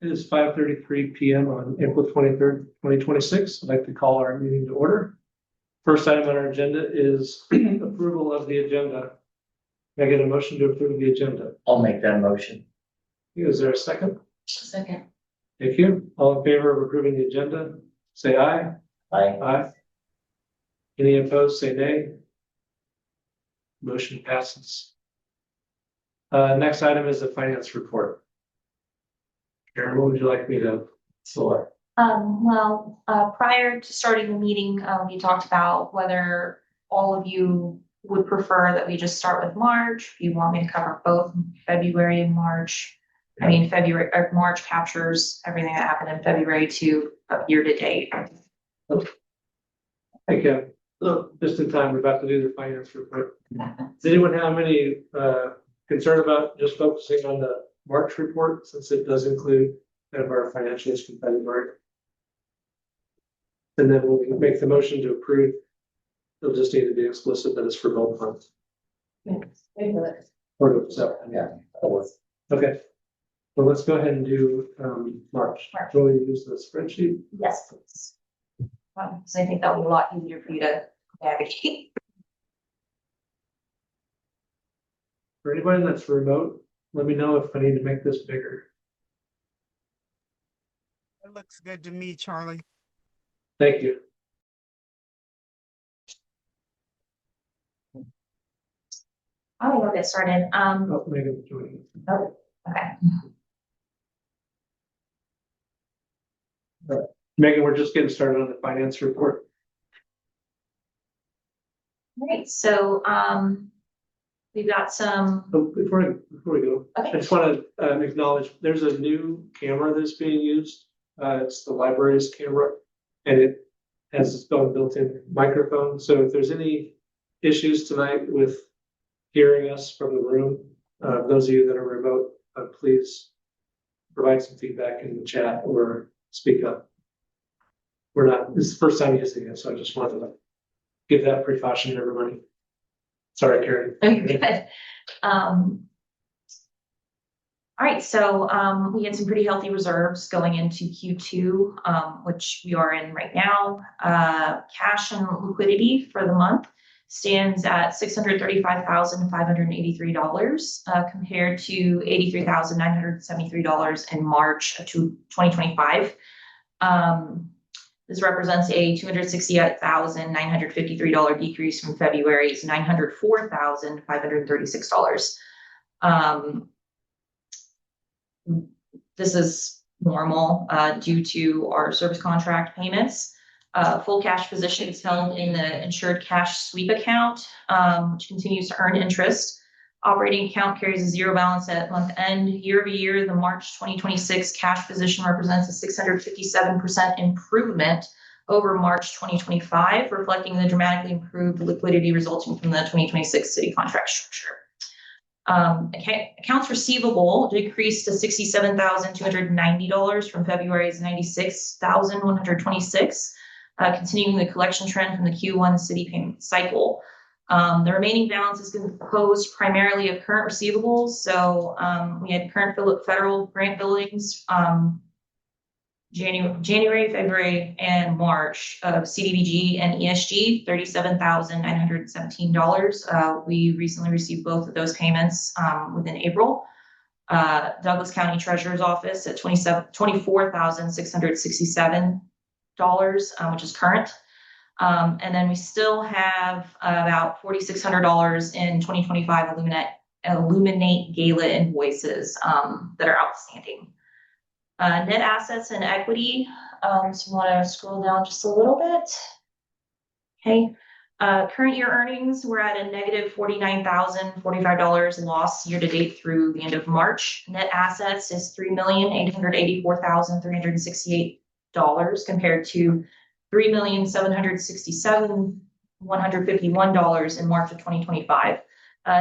It is 5:33 p.m. on April 23rd, 2026. I'd like to call our meeting to order. First item on our agenda is approval of the agenda. Can I get a motion to approve the agenda? I'll make that motion. Is there a second? Second. Thank you. All in favor of approving the agenda, say aye. Aye. Aye. Any opposed, say nay. Motion passes. Next item is the finance report. Karen, what would you like me to select? Prior to starting the meeting, we talked about whether all of you would prefer that we just start with March. If you want me to cover both February and March. I mean, February or March captures everything that happened in February to year to date. Thank you. Look, just in time, we're about to do the finance report. Does anyone have any concern about just focusing on the March report, since it does include kind of our financials from February? And then we'll make the motion to approve. It'll just need to be explicit that it's for both months. Or so, Yeah. okay. Well, let's go ahead and do March. Will you use the spreadsheet? Yes, please. Because I think that will be a lot easier for you to navigate. For anybody that's remote, let me know if I need to make this bigger. It looks good to me, Charlie. Thank you. I will get started. Oh, Megan, joining. Oh, okay. Megan, we're just getting started on the finance report. Great. So we've got some. Oh, before we go, Okay. I just want to acknowledge there's a new camera that's being used. It's the library's camera, and it has its own built-in microphone. So if there's any issues tonight with hearing us from the room, those of you that are remote, please provide some feedback in the chat or speak up. This is the first time using it, so I just wanted to give that precaution to everybody. Sorry, Karen. Good. All right, so we had some pretty healthy reserves going into Q2, which we are in right now. Cash and liquidity for the month stands at $635,583 compared to $83,973 in March of 2025. This represents a $268,953 decrease from February's $904,536. This is normal due to our service contract payments. Full cash position is held in the insured cash sweep account, which continues to earn interest. Operating account carries a zero balance at month end. Year over year, the March 2026 cash position represents a 657% improvement over March 2025, reflecting the dramatically improved liquidity resulting from the 2026 city contract structure. Accounts receivable decreased to $67,290 from February's $96,126, continuing the collection trend from the Q1 city payment cycle. The remaining balance is composed primarily of current receivables. So we had current federal grant billings January, February, and March of CDBG and ESG, $37,917. We recently received both of those payments within April. Douglas County Treasurer's Office at $24,667, which is current. And then we still have about $4,600 in 2025 Illuminate Gala invoices that are outstanding. Net assets and equity. So you want to scroll down just a little bit. Okay. Current year earnings, we're at a negative $49,045 loss year to date through the end of March. Net assets is $3,884,368 compared to $3,767,151 in March of 2025.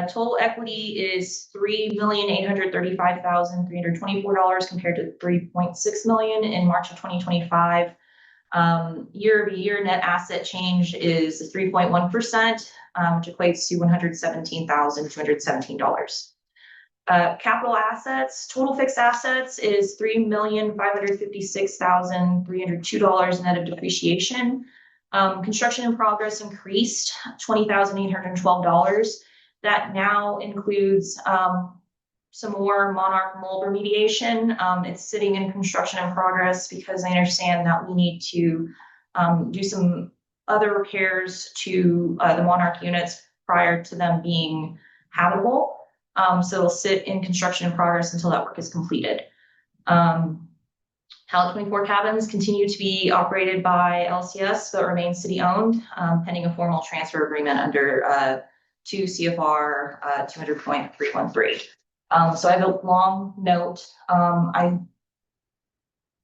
Total equity is $3,835,324 compared to $3.6 million in March of 2025. Year over year net asset change is 3.1%, which equates to $117,217. Capital assets, total fixed assets is $3,556,302 net of depreciation. Construction in progress increased $20,812. That now includes some more Monarch mold remediation. It's sitting in construction in progress because I understand that we need to do some other repairs to the Monarch units prior to them being habitable. So it'll sit in construction in progress until that work is completed. Pallet 24 cabins continue to be operated by LCS, but remain city-owned, pending a formal transfer agreement under 2 CFR 200.313. So I have a long note. I've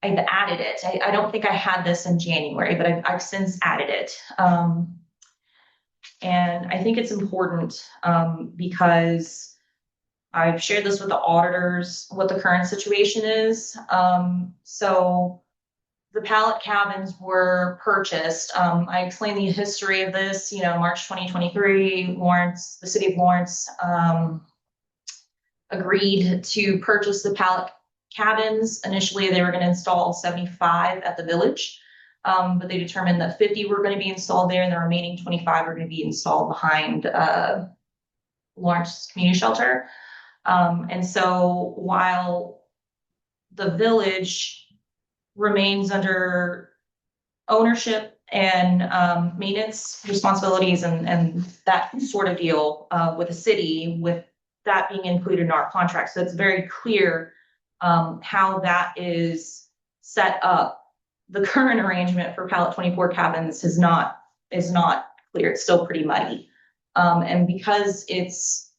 added it. I don't think I had this in January, but I've since added it. And I think it's important because I've shared this with the auditors, what the current situation is. So the pallet cabins were purchased. I explained the history of this, March 2023, the city of Lawrence agreed to purchase the pallet cabins. Initially, they were going to install 75 at the village, but they determined that 50 were going to be installed there and the remaining 25 were going to be installed behind Lawrence Community Shelter. And so while the village remains under ownership and maintenance responsibilities and that sort of deal with the city, with that being included in our contract. So it's very clear how that is set up. The current arrangement for Pallet 24 cabins is not clear. It's still pretty muddy. And because it's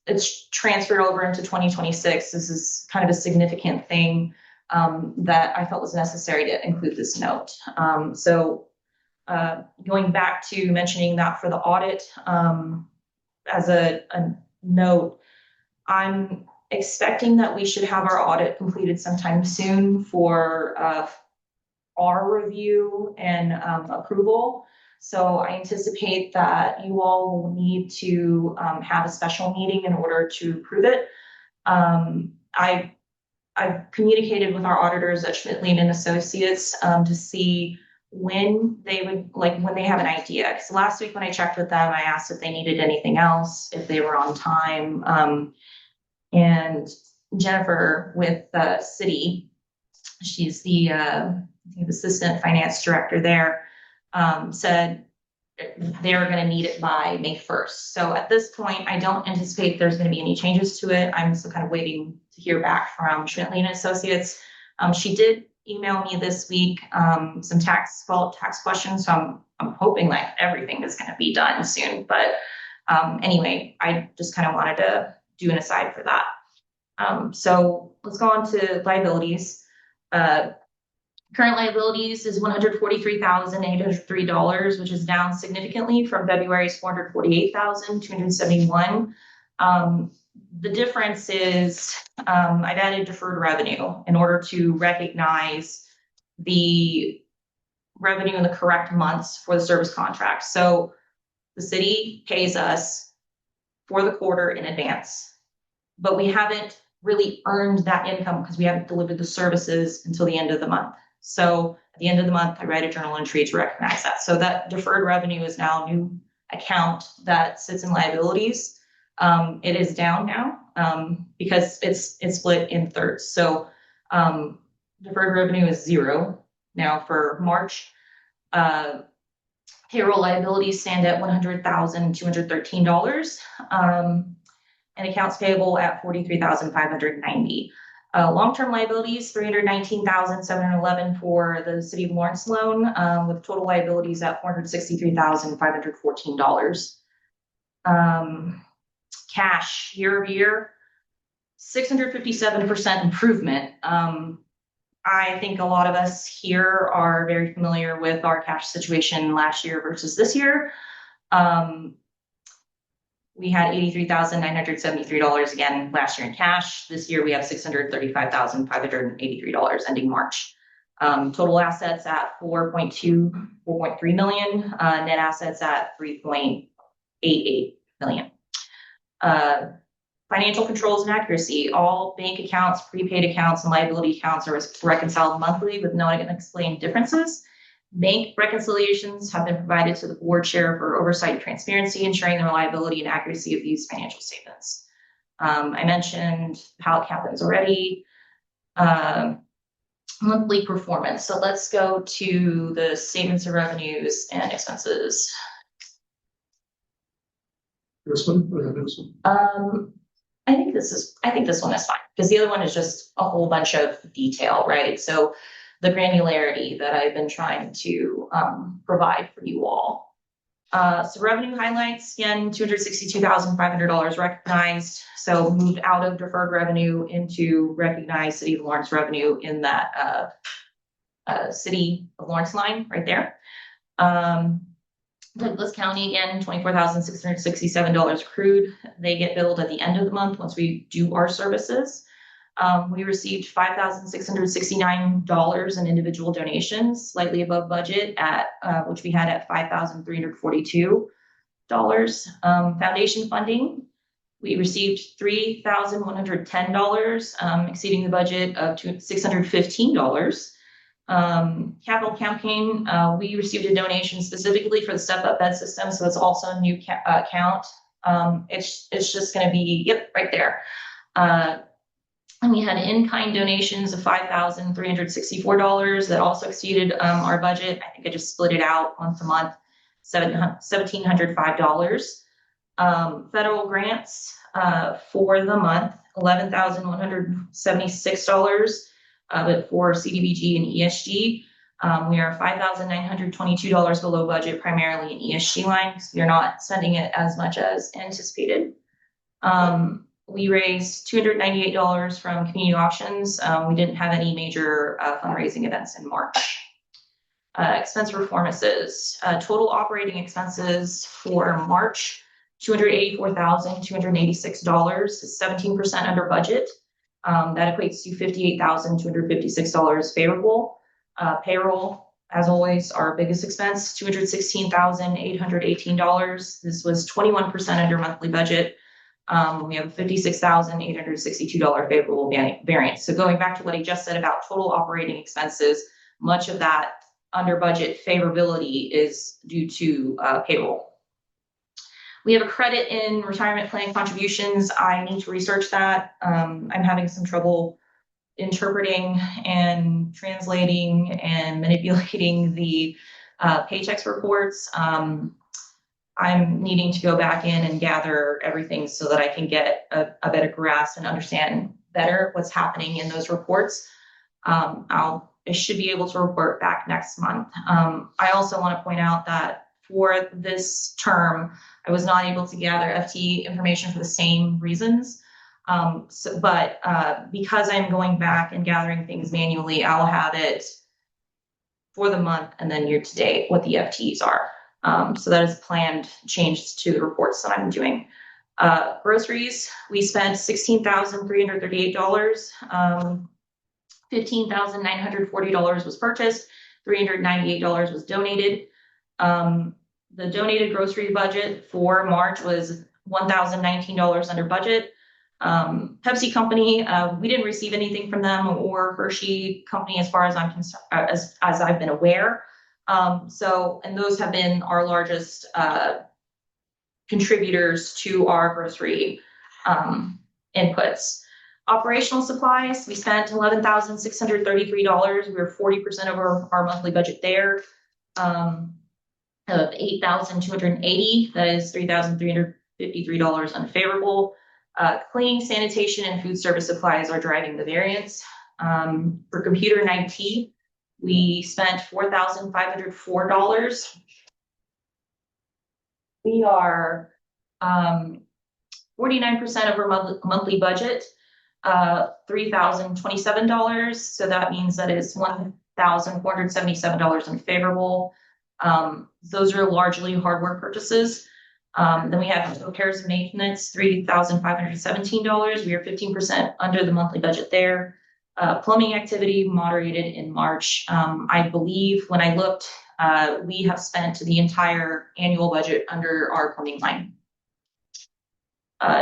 transferred over into 2026, this is kind of a significant thing that I felt was necessary to include this note. So going back to mentioning that for the audit, as a note, I'm expecting that we should have our audit completed sometime soon for our review and approval. So I anticipate that you all will need to have a special meeting in order to approve it. I've communicated with our auditors at Schmidt Lien and Associates to see when they would, when they have an idea. Because last week when I checked with them, I asked if they needed anything else, if they were on time. And Jennifer with the city, she's the assistant finance director there, said they were going to need it by May 1st. So at this point, I don't anticipate there's going to be any changes to it. I'm still kind of waiting to hear back from Schmidt Lien Associates. She did email me this week some tax questions, so I'm hoping like everything is going to be done soon. But anyway, I just kind of wanted to do an aside for that. So let's go on to liabilities. Current liabilities is $143,803, which is down significantly from February's $448,271. The difference is I've added deferred revenue in order to recognize the revenue in the correct months for the service contract. So the city pays us for the quarter in advance, but we haven't really earned that income because we haven't delivered the services until the end of the month. So at the end of the month, I write a journal entry to recognize that. So that deferred revenue is now a new account that sits in liabilities. It is down now because it's split in thirds. So deferred revenue is 0 now for March. Payroll liabilities stand at $100,213, and accounts payable at $43,590. Long-term liabilities, $319,711 for the City of Lawrence loan, with total liabilities at $463,514. Cash year over year, 657% improvement. I think a lot of us here are very familiar with our cash situation last year versus this year. We had $83,973 again last year in cash. This year we have $635,583 ending March. Total assets at 4.3 million, net assets at 3.88 million. Financial controls and accuracy. All bank accounts, prepaid accounts, and liability accounts are reconciled monthly with no unexplained differences. Bank reconciliations have been provided to the board chair for oversight and transparency, ensuring the reliability and accuracy of these financial statements. I mentioned how it happens already. Monthly performance. So let's go to the statements of revenues and expenses. This one or the next one? I think this one is fine because the other one is just a whole bunch of detail, right? So the granularity that I've been trying to provide for you all. So revenue highlights, again, $262,500 recognized. So moved out of deferred revenue into recognized City of Lawrence revenue in that City of Lawrence line right there. Douglas County, again, $24,667 accrued. They get billed at the end of the month once we do our services. We received $5,669 in individual donations, slightly above budget at which we had at $5,342. Foundation funding, we received $3,110, exceeding the budget of $615. Capital campaign, we received a donation specifically for the step-up bed system, so it's also a new account. It's just going to be, yep, right there. And we had in-kind donations of $5,364 that also exceeded our budget. I think I just split it out month to month, $1,705. Federal grants for the month, $11,176. But for CDBG and ESG, we are $5,922 below budget, primarily in ESG lines. We are not sending it as much as anticipated. We raised $298 from community auctions. We didn't have any major fundraising events in March. Expense performances. Total operating expenses for March, $284,286, is 17% under budget. That equates to $58,256 favorable. Payroll, as always, our biggest expense, $216,818. This was 21% under monthly budget. We have $56,862 favorable variance. So going back to what I just said about total operating expenses, much of that under budget favorability is due to payroll. We have a credit in retirement plan contributions. I need to research that. I'm having some trouble interpreting and translating and manipulating the paychecks reports. I'm needing to go back in and gather everything so that I can get a better grasp and understand better what's happening in those reports. I should be able to report back next month. I also want to point out that for this term, I was not able to gather FTE information for the same reasons. But because I'm going back and gathering things manually, I'll have it for the month and then year to date what the FTEs are. So that is planned changes to the reports that I'm doing. Groceries, we spent $16,338. $15,940 was purchased. $398 was donated. The donated grocery budget for March was $1,019 under budget. Pepsi Company, we didn't receive anything from them, or Hershey Company, as far as I'm concerned, as I've been aware. And those have been our largest contributors to our grocery inputs. Operational supplies, we spent $11,633. We were 40% over our monthly budget there. Of $8,280, that is $3,353 unfavorable. Cleaning, sanitation, and food service supplies are driving the variance. For computer and IT, we spent $4,504. We are 49% over monthly budget, $3,027. So that means that it's $1,477 unfavorable. Those are largely hardware purchases. Then we have repairs and maintenance, $3,517. We are 15% under the monthly budget there. Plumbing activity moderated in March. I believe when I looked, we have spent the entire annual budget under our plumbing line.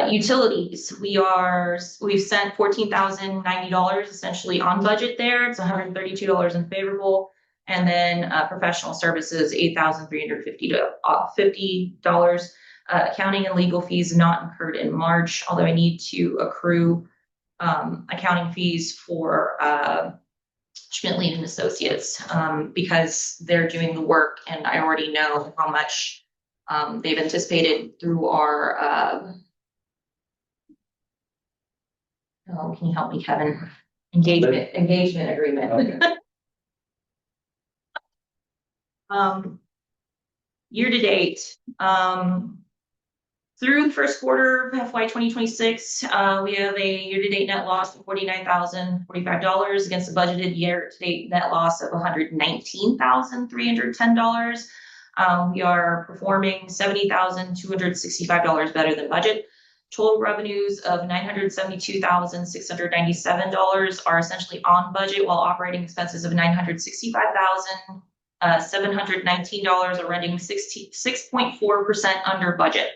Utilities, we've sent $14,090 essentially on budget there. It's $132 unfavorable. And then professional services, $8,350. Accounting and legal fees not incurred in March, although I need to accrue accounting fees for Schmidt Lien and Associates because they're doing the work, and I already know how much they've anticipated through our can you help me, Kevin? Engagement agreement. Okay. Year to date, through the first quarter of FY 2026, we have a year-to-date net loss of $49,045 against a budgeted year-to-date net loss of $119,310. We are performing $70,265 better than budget. Total revenues of $972,697 are essentially on budget, while operating expenses of $965,719 are running 6.4% under budget.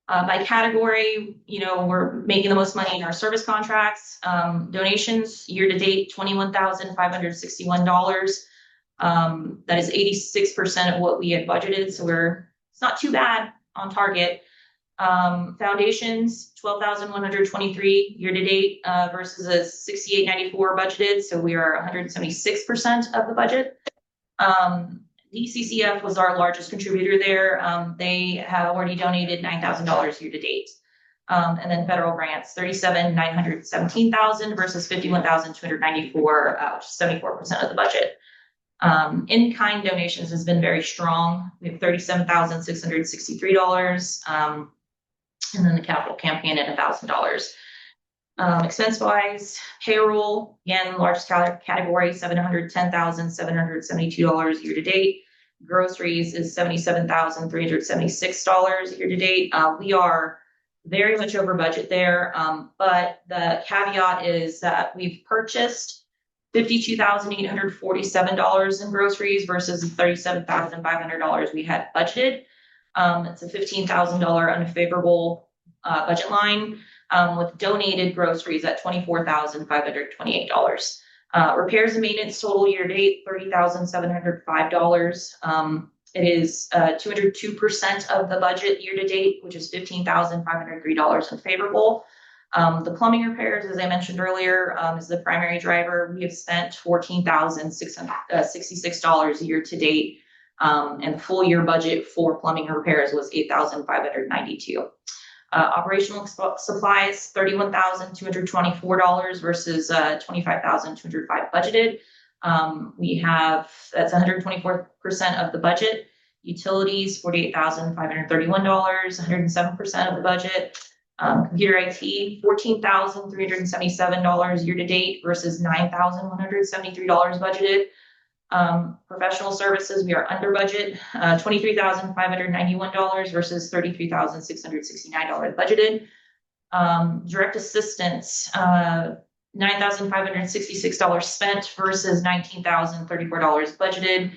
By category, we're making the most money in our service contracts. Donations year to date, $21,561. That is 86% of what we had budgeted, so it's not too bad on target. Foundations, $12,123 year to date versus a $6,894 budgeted, so we are 176% of the budget. DCCF was our largest contributor there. They have already donated $9,000 year to date. And then federal grants, $37,917,000 versus $51,294, which is 74% of the budget. In-kind donations has been very strong. We have $37,663, and then the capital campaign at $1,000. Expense-wise, payroll, again, largest category, $710,772 year to date. Groceries is $77,376 year to date. We are very much over budget there, but the caveat is that we've purchased $52,847 in groceries versus $37,500 we had budgeted. It's a $15,000 unfavorable budget line, with donated groceries at $24,528. Repairs and maintenance total year to date, $30,705. It is 202% of the budget year to date, which is $15,503 unfavorable. The plumbing repairs, as I mentioned earlier, is the primary driver. We have spent $14,666 year to date, and full year budget for plumbing repairs was $8,592. Operational supplies, $31,224 versus $25,205 budgeted. That's 124% of the budget. Utilities, $48,531, 107% of the budget. Computer IT, $14,377 year to date versus $9,173 budgeted. Professional services, we are under budget, $23,591 versus $33,669 budgeted. Direct assistance, $9,566 spent versus $19,034 budgeted.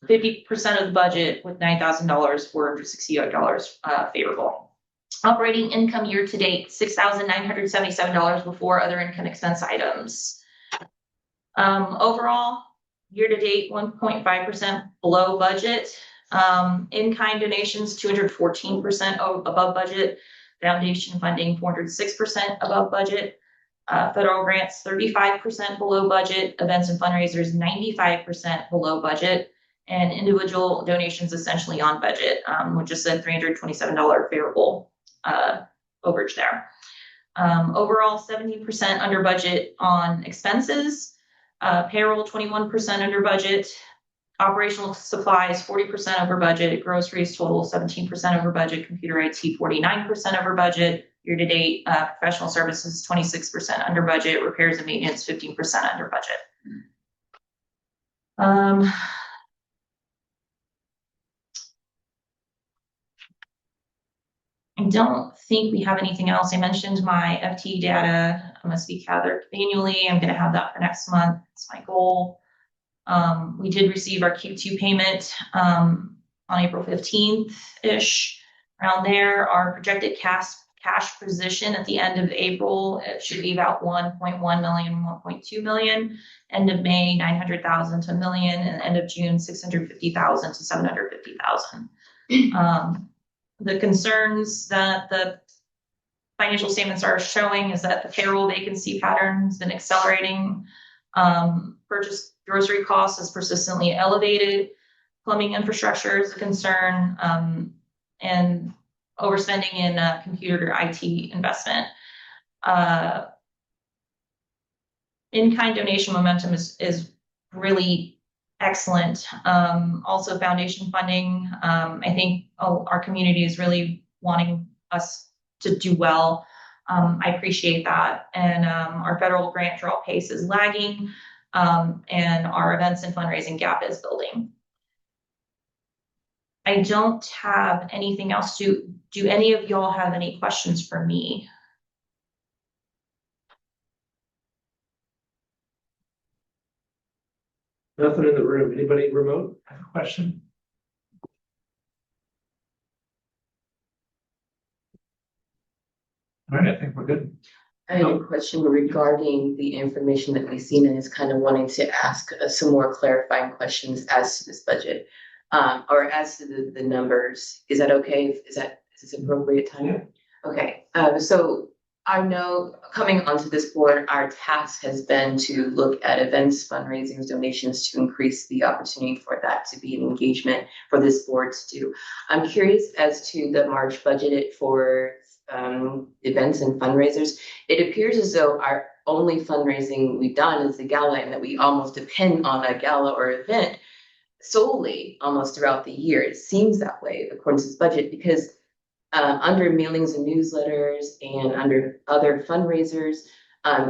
50% of the budget with $9,000, $468 favorable. Operating income year to date, $6,977 before other income expense items. Overall, year to date, 1.5% below budget. In-kind donations, 214% above budget. Foundation funding, 406% above budget. Federal grants, 35% below budget. Events and fundraisers, 95% below budget. And individual donations essentially on budget, which is a $327 favorable overage there. Overall, 70% under budget on expenses. Payroll, 21% under budget. Operational supplies, 40% over budget. Groceries total, 17% over budget. Computer IT, 49% over budget. Year to date, professional services, 26% under budget. Repairs and maintenance, 15% under budget. I don't think we have anything else. I mentioned my FTE data must be gathered annually. I'm going to have that for next month. That's my goal. We did receive our Q2 payment on on April 15th-ish, around there. Our projected cash position at the end of April, it should be about 1.1 million, 1.2 million. End of May, 900,000 to $1 million, and end of June, 650,000 to 750,000. The concerns that the financial statements are showing is that the payroll vacancy pattern has been accelerating. Purchase grocery costs is persistently elevated. Plumbing infrastructure is a concern, and overspending in computer IT investment. In-kind donation momentum is really excellent. Also foundation funding. I think our community is really wanting us to do well. I appreciate that. And our federal grant draw pace is lagging, and our events and fundraising gap is building. I don't have anything else. Do any of y'all have any questions for me? Nothing in the room. Anybody remote have a question? All right, I think we're good. I have a question regarding the information that we've seen and is kind of wanting to ask some more clarifying questions as to this budget, or as to the numbers. Is that okay? Is this appropriate time? Yeah. Okay, so I know coming onto this board, our task has been to look at events, fundraisings, donations to increase the opportunity for that to be an engagement for this board to do. I'm curious as to the March budget for events and fundraisers. It appears as though our only fundraising we've done is the gala, and that we almost depend on a gala or event solely almost throughout the year. It seems that way according to this budget, because under mailings and newsletters and under other fundraisers,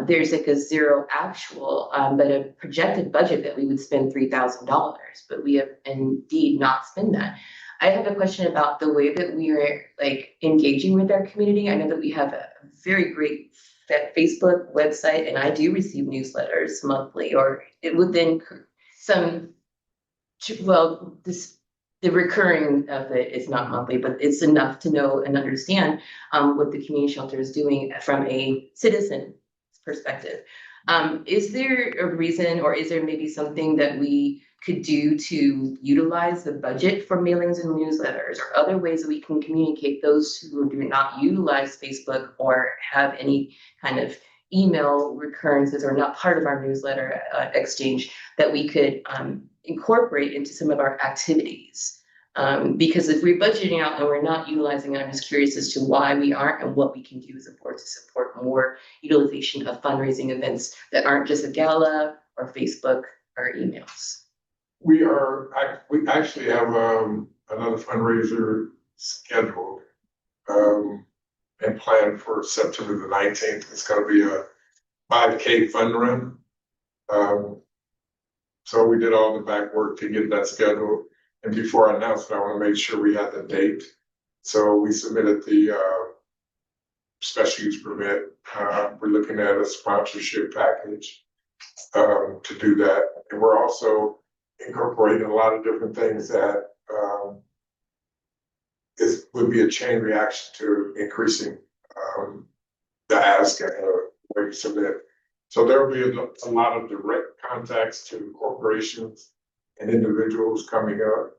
there's like a zero actual, but a projected budget that we would spend $3,000, but we have indeed not spent that. I have a question about the way that we are like engaging with our community. I know that we have a very great Facebook website, and I do receive newsletters monthly, or it would then the recurring of it is not monthly, but it's enough to know and understand what the community shelter is doing from a citizen perspective. Is there a reason, or is there maybe something that we could do to utilize the budget for mailings and newsletters, or other ways that we can communicate those who do not utilize Facebook or have any kind of email recurrences or not part of our newsletter exchange, that we could incorporate into some of our activities? Because if we're budgeting out and we're not utilizing it, I'm just curious as to why we aren't and what we can do as a board to support more utilization of fundraising events that aren't just a gala or Facebook or emails. We actually have another fundraiser scheduled and planned for September the 19th. It's going to be a 5K fun run. So we did all the back work to get that scheduled. And before I announce it, I want to make sure we had the date. So we submitted the special use permit. We're looking at a sponsorship package to do that. And we're also incorporating a lot of different things that would be a chain reaction to increasing the ask and the way you submit. So there will be a lot of direct contacts to corporations and individuals coming up,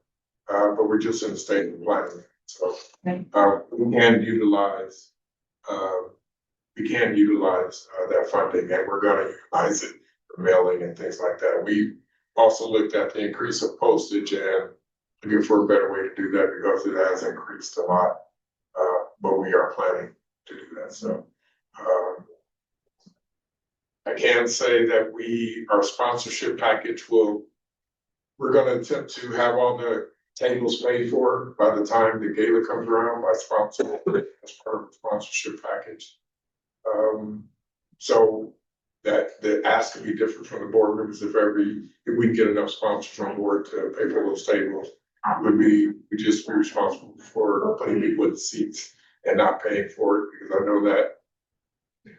but we're just in the state of planning. So we can utilize that funding, and we're going to utilize it for mailing and things like that. We also looked at the increase of postage and looking for a better way to do that, because it has increased a lot, but we are planning to do that. So I can say that our sponsorship package we're going to attempt to have all the tables paid for by the time the gala comes around by sponsor as part of the sponsorship package. So that the ask could be different from the board members. If we can get enough sponsors on board to pay for those tables, we just be responsible for putting people in the seats and not paying for it, because I know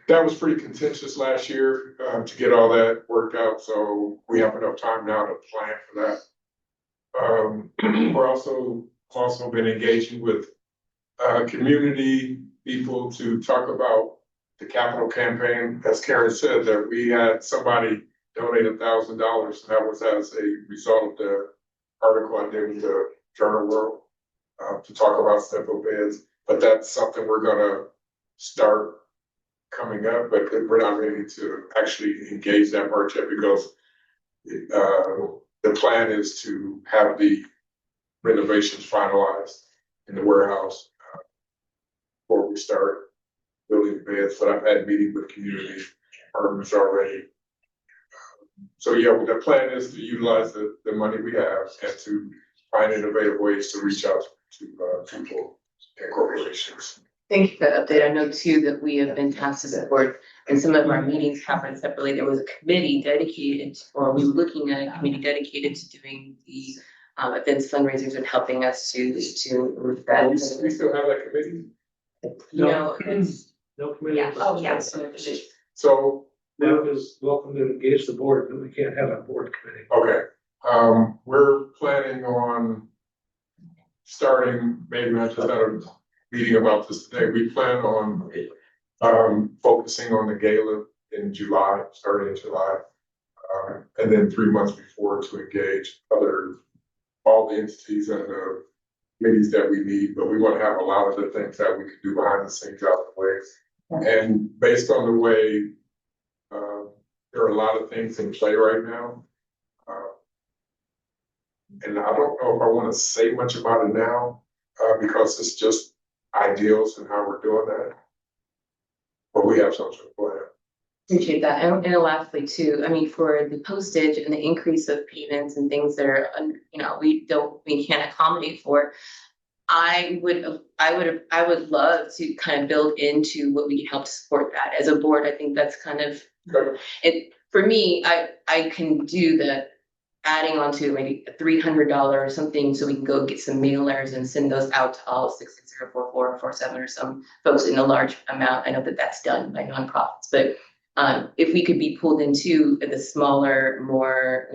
that was pretty contentious last year to get all that worked out. So we have enough time now to plan for that. We're also also been engaging with community people to talk about the capital campaign. As Karen said, that we had somebody donate $1,000. That was as a result of the article I did with the Journal World to talk about simple beds. But that's something we're gonna start coming up, but we're not ready to actually engage that much yet because the plan is to have the renovations finalized in the warehouse before we start building beds. But I've had meetings with community partners already. So yeah, the plan is to utilize the money we have and to find innovative ways to reach out to people and corporations. Thank you for that update. I know too that we have been tasked as a board and some of our meetings happen separately. There was a committee dedicated, or we were looking at a committee dedicated to doing the events fundraisers and helping us to move that. We still have that committee? No, it's, No committee. Yeah. Oh, yeah. So, Mark is welcome to engage the board, but we can't have a board committee. okay, we're planning on starting, maybe I just had a meeting about this today. We plan on focusing on the gala in July, starting in July. And then 3 months before to engage all the entities and the committees that we need, but we want to have a lot of the things that we could do behind the scenes out of the way. And based on the way, there are a lot of things in play right now. And I don't know if I want to say much about it now, because it's just ideals and how we're doing that. But we have some sort of plan. appreciate that. And lastly too, I mean, for the postage and the increase of payments and things that are, we can't accommodate for. I would love to kind of build into what we can help support that as a board. I think that's kind of it for me. I can do the adding on to maybe $300 or something so we can go get some mailers and send those out to all 6604447 or some folks in a large amount. I know that that's done by nonprofits, but if we could be pulled into the smaller, more,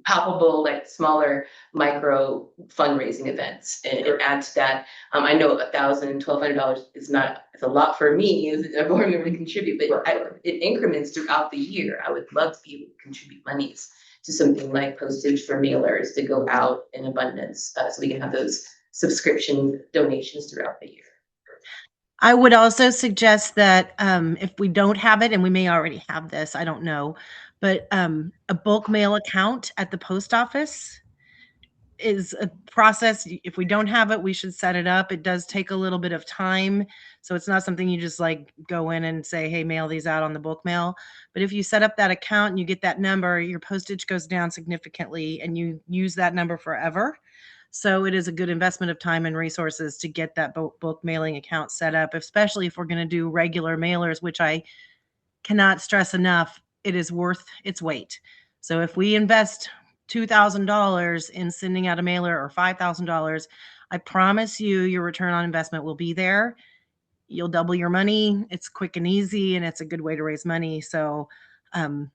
palpable, like smaller micro fundraising events and add to that. I know $1,000, $1,200 is not, it's a lot for me as a board member to contribute, but it increments throughout the year. I would love to be able to contribute monies to something like postage for mailers to go out in abundance, so we can have those subscription donations throughout the year. I would also suggest that if we don't have it, and we may already have this, I don't know, but a bulk mail account at the post office is a process. If we don't have it, we should set it up. It does take a little bit of time. So it's not something you just like go in and say, hey, mail these out on the bulk mail. But if you set up that account and you get that number, your postage goes down significantly and you use that number forever. So it is a good investment of time and resources to get that bulk mailing account set up, especially if we're going to do regular mailers, which I cannot stress enough. It is worth its weight. So if we invest $2,000 in sending out a mailer or $5,000, I promise you your return on investment will be there. You'll double your money. It's quick and easy, and it's a good way to raise money. So, and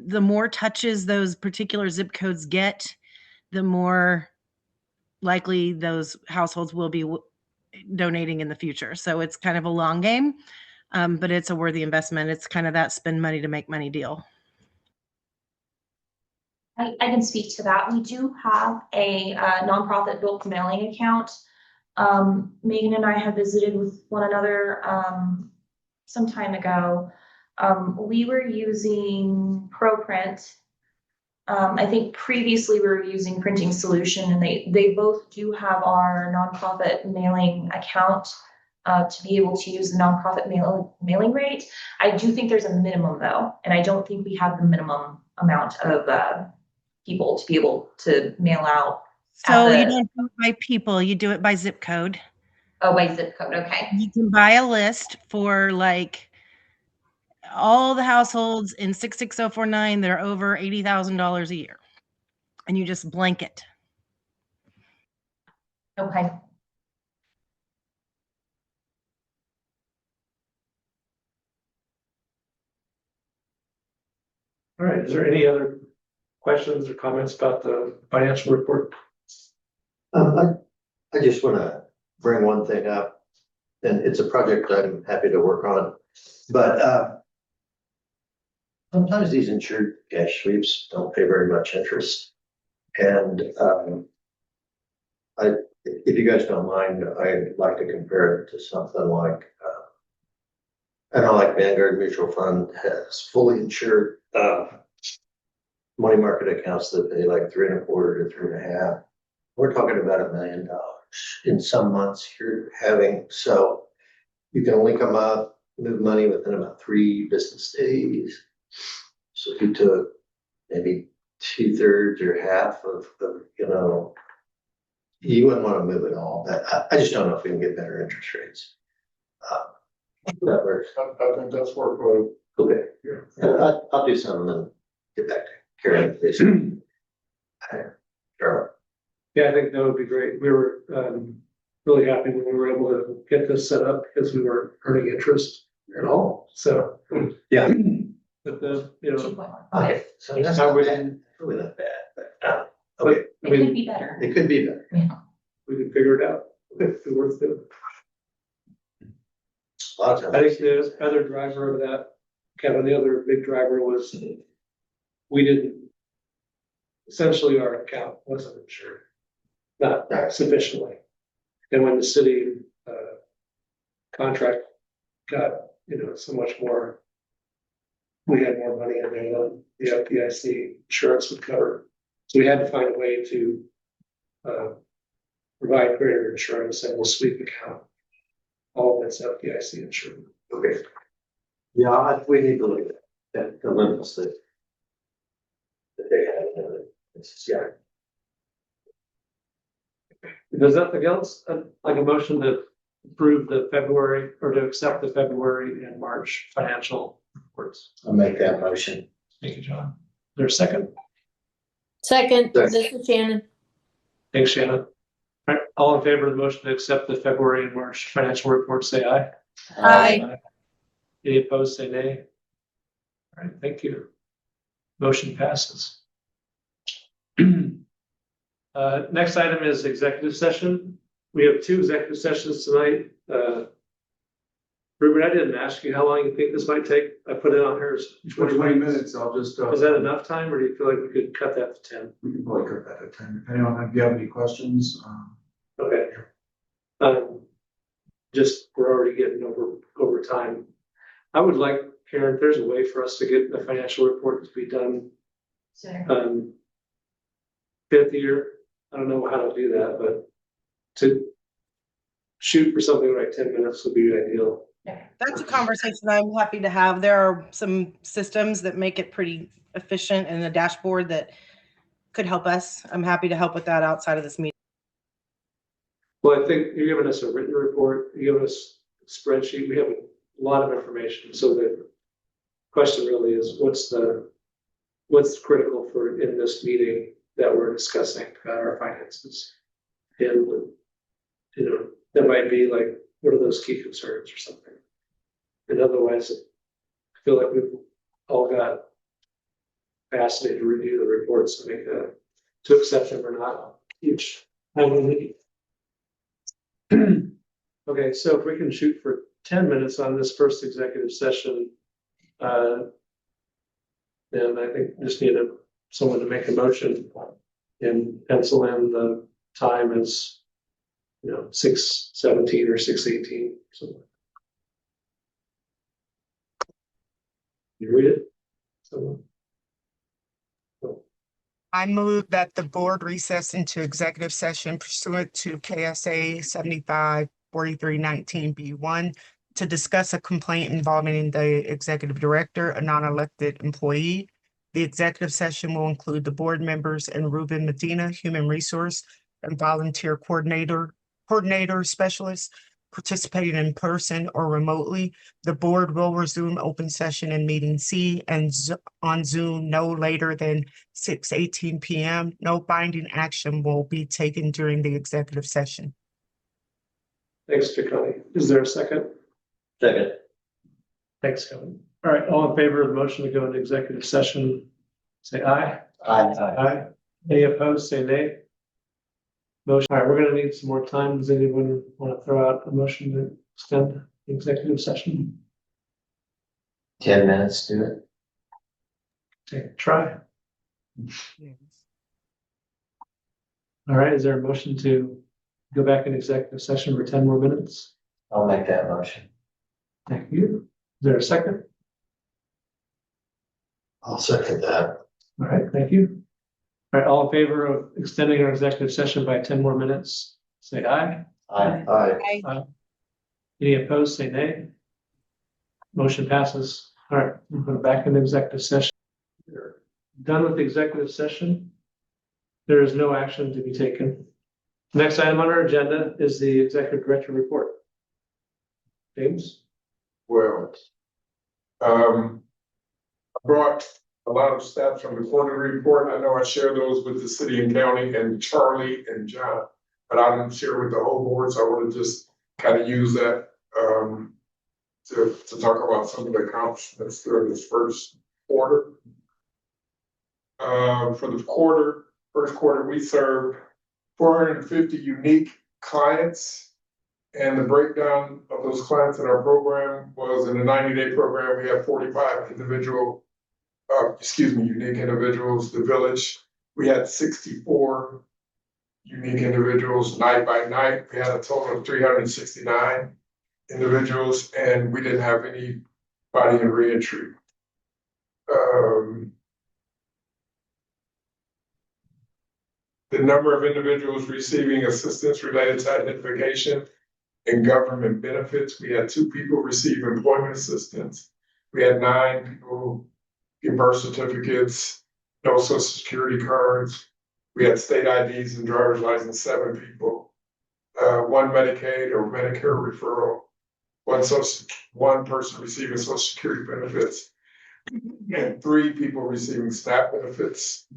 the more touches those particular zip codes get, the more likely those households will be donating in the future. So it's kind of a long game, but it's a worthy investment. It's kind of that spend money to make money deal. I can speak to that. We do have a nonprofit bulk mailing account. Megan and I have visited with one another some time ago. We were using ProPrint. I think previously we were using Printing Solution, and they both do have our nonprofit mailing account to be able to use the nonprofit mailing rate. I do think there's a minimum though, and I don't think we have the minimum amount of people to be able to mail out. So you don't do it by people, you do it by zip code. Oh, by zip code, okay. You can buy a list for like all the households in 66049 that are over $80,000 a year, and you just blanket. Okay. All right, is there any other questions or comments about the financial report? I just want to bring one thing up, and it's a project I'm happy to work on, but sometimes these insured cash sweeps don't pay very much interest. And if you guys don't mind, I'd like to compare it to something like, I know like Vanguard Mutual Fund has fully insured money market accounts that pay like 3.25% to 3.5%. We're talking about $1 million in some months you're having, so you can link them up, move money within about 3 business days. So if you took maybe 2/3 or half of you wouldn't want to move it all, but I just don't know if we can get better interest rates. That works. I think that's workload. Okay. Yeah. I'll do something and get back to Karen, please. Sure. Yeah, I think that would be great. We were really happy when we were able to get this set up because we weren't earning interest at all. So, Yeah. but the, Okay, so that's I not would- bad, really not bad, but, okay, I It could mean, be better. it could be better. we could figure it out. It'd be worth it. A lot of times. I think the other driver of that, Kevin, the other big driver was we didn't, essentially our account wasn't insured, not sufficiently. And when the city contract got, so much more, we had more money in there than the FDIC insurance would cover. So we had to find a way to provide greater insurance and we'll sweep account. All of it's FDIC insured. Okay. Yeah, we need to look at that, the limits that they have. Yeah. If there's nothing else, I'd like a motion to approve the February or to accept the February and March financial reports. I'll make that motion. Thank you, John. Is there a second? Second, Second. this is Shannon. Thanks, Shannon. All right, all in favor of the motion to accept the February and March financial reports, say aye. Aye. Any opposed, say nay. All right, thank you. Motion passes. Next item is executive session. We have 2 executive sessions tonight. Ruben, I didn't ask you how long you think this might take. I put it on here as 20 minutes, I'll just. Is that enough time or do you feel like we could cut that to 10? We can probably cut that at 10, depending on if you have any questions. Okay. Just, we're already getting over time. I would like, Karen, if there's a way for us to get the financial report to be done, So 5th year, I don't know how to do that, but to shoot for something like 10 minutes would be ideal. That's a conversation I'm happy to have. There are some systems that make it pretty efficient and a dashboard that could help us. I'm happy to help with that outside of this meeting. Well, I think you're giving us a written report, you're giving us a spreadsheet, we have a lot of information. So the question really is, what's critical for in this meeting that we're discussing about our finances? And, that might be like, what are those key concerns or something? And otherwise, I feel like we've all got capacity to review the reports and to accept them or not each time we meet. Okay, so if we can shoot for 10 minutes on this first executive session, then I think just need someone to make a motion and pencil in the time as 6:17 or 6:18. So you read it? Someone? I move that the board recess into executive session pursuant to KSA 754319B1 to discuss a complaint involving the executive director, a non-elected employee. The executive session will include the board members and Ruben Medina, human resource and volunteer coordinator specialist participating in person or remotely. The board will resume open session in meeting C and on Zoom no later than 6:18 p.m. No binding action will be taken during the executive session. Thanks, Chaconi. Is there a second? Second. Thanks, Kevin. All right, all in favor of the motion to go into executive session, say aye. Aye. Any opposed, say nay. Motion, all right, we're gonna need some more time. Does anyone want to throw out a motion to extend the executive session? 10 minutes, do it. Take a try. All right, is there a motion to go back in executive session for 10 more minutes? I'll make that motion. Thank you. Is there a second? I'll second that. All right, thank you. All right, all in favor of extending our executive session by 10 more minutes, say aye. Aye. Any opposed, say nay. Motion passes. All right, we're going back into executive session. We're done with the executive session. There is no action to be taken. Next item on our agenda is the executive director report. James? Well, I brought a lot of stats from the quarterly report. I know I share those with the city and county and Charlie and John, but I didn't share with the whole board, so I want to just kind of use that to talk about some of the accomplishments during this first quarter. For the first quarter, we served 450 unique clients, and the breakdown of those clients in our program was in a 90-day program, we have 45 unique individuals. The village, we had 64 unique individuals. Night by night, we had a total of 369 individuals, and we didn't have anybody in reentry. The number of individuals receiving assistance related to identification and government benefits, we had 2 people receive employment assistance. We had 9 people get birth certificates, no social security cards. We had state IDs and driver's license, 7 people. 1 Medicaid or Medicare referral, 1 person receiving social security benefits, and 3 people receiving SNAP benefits.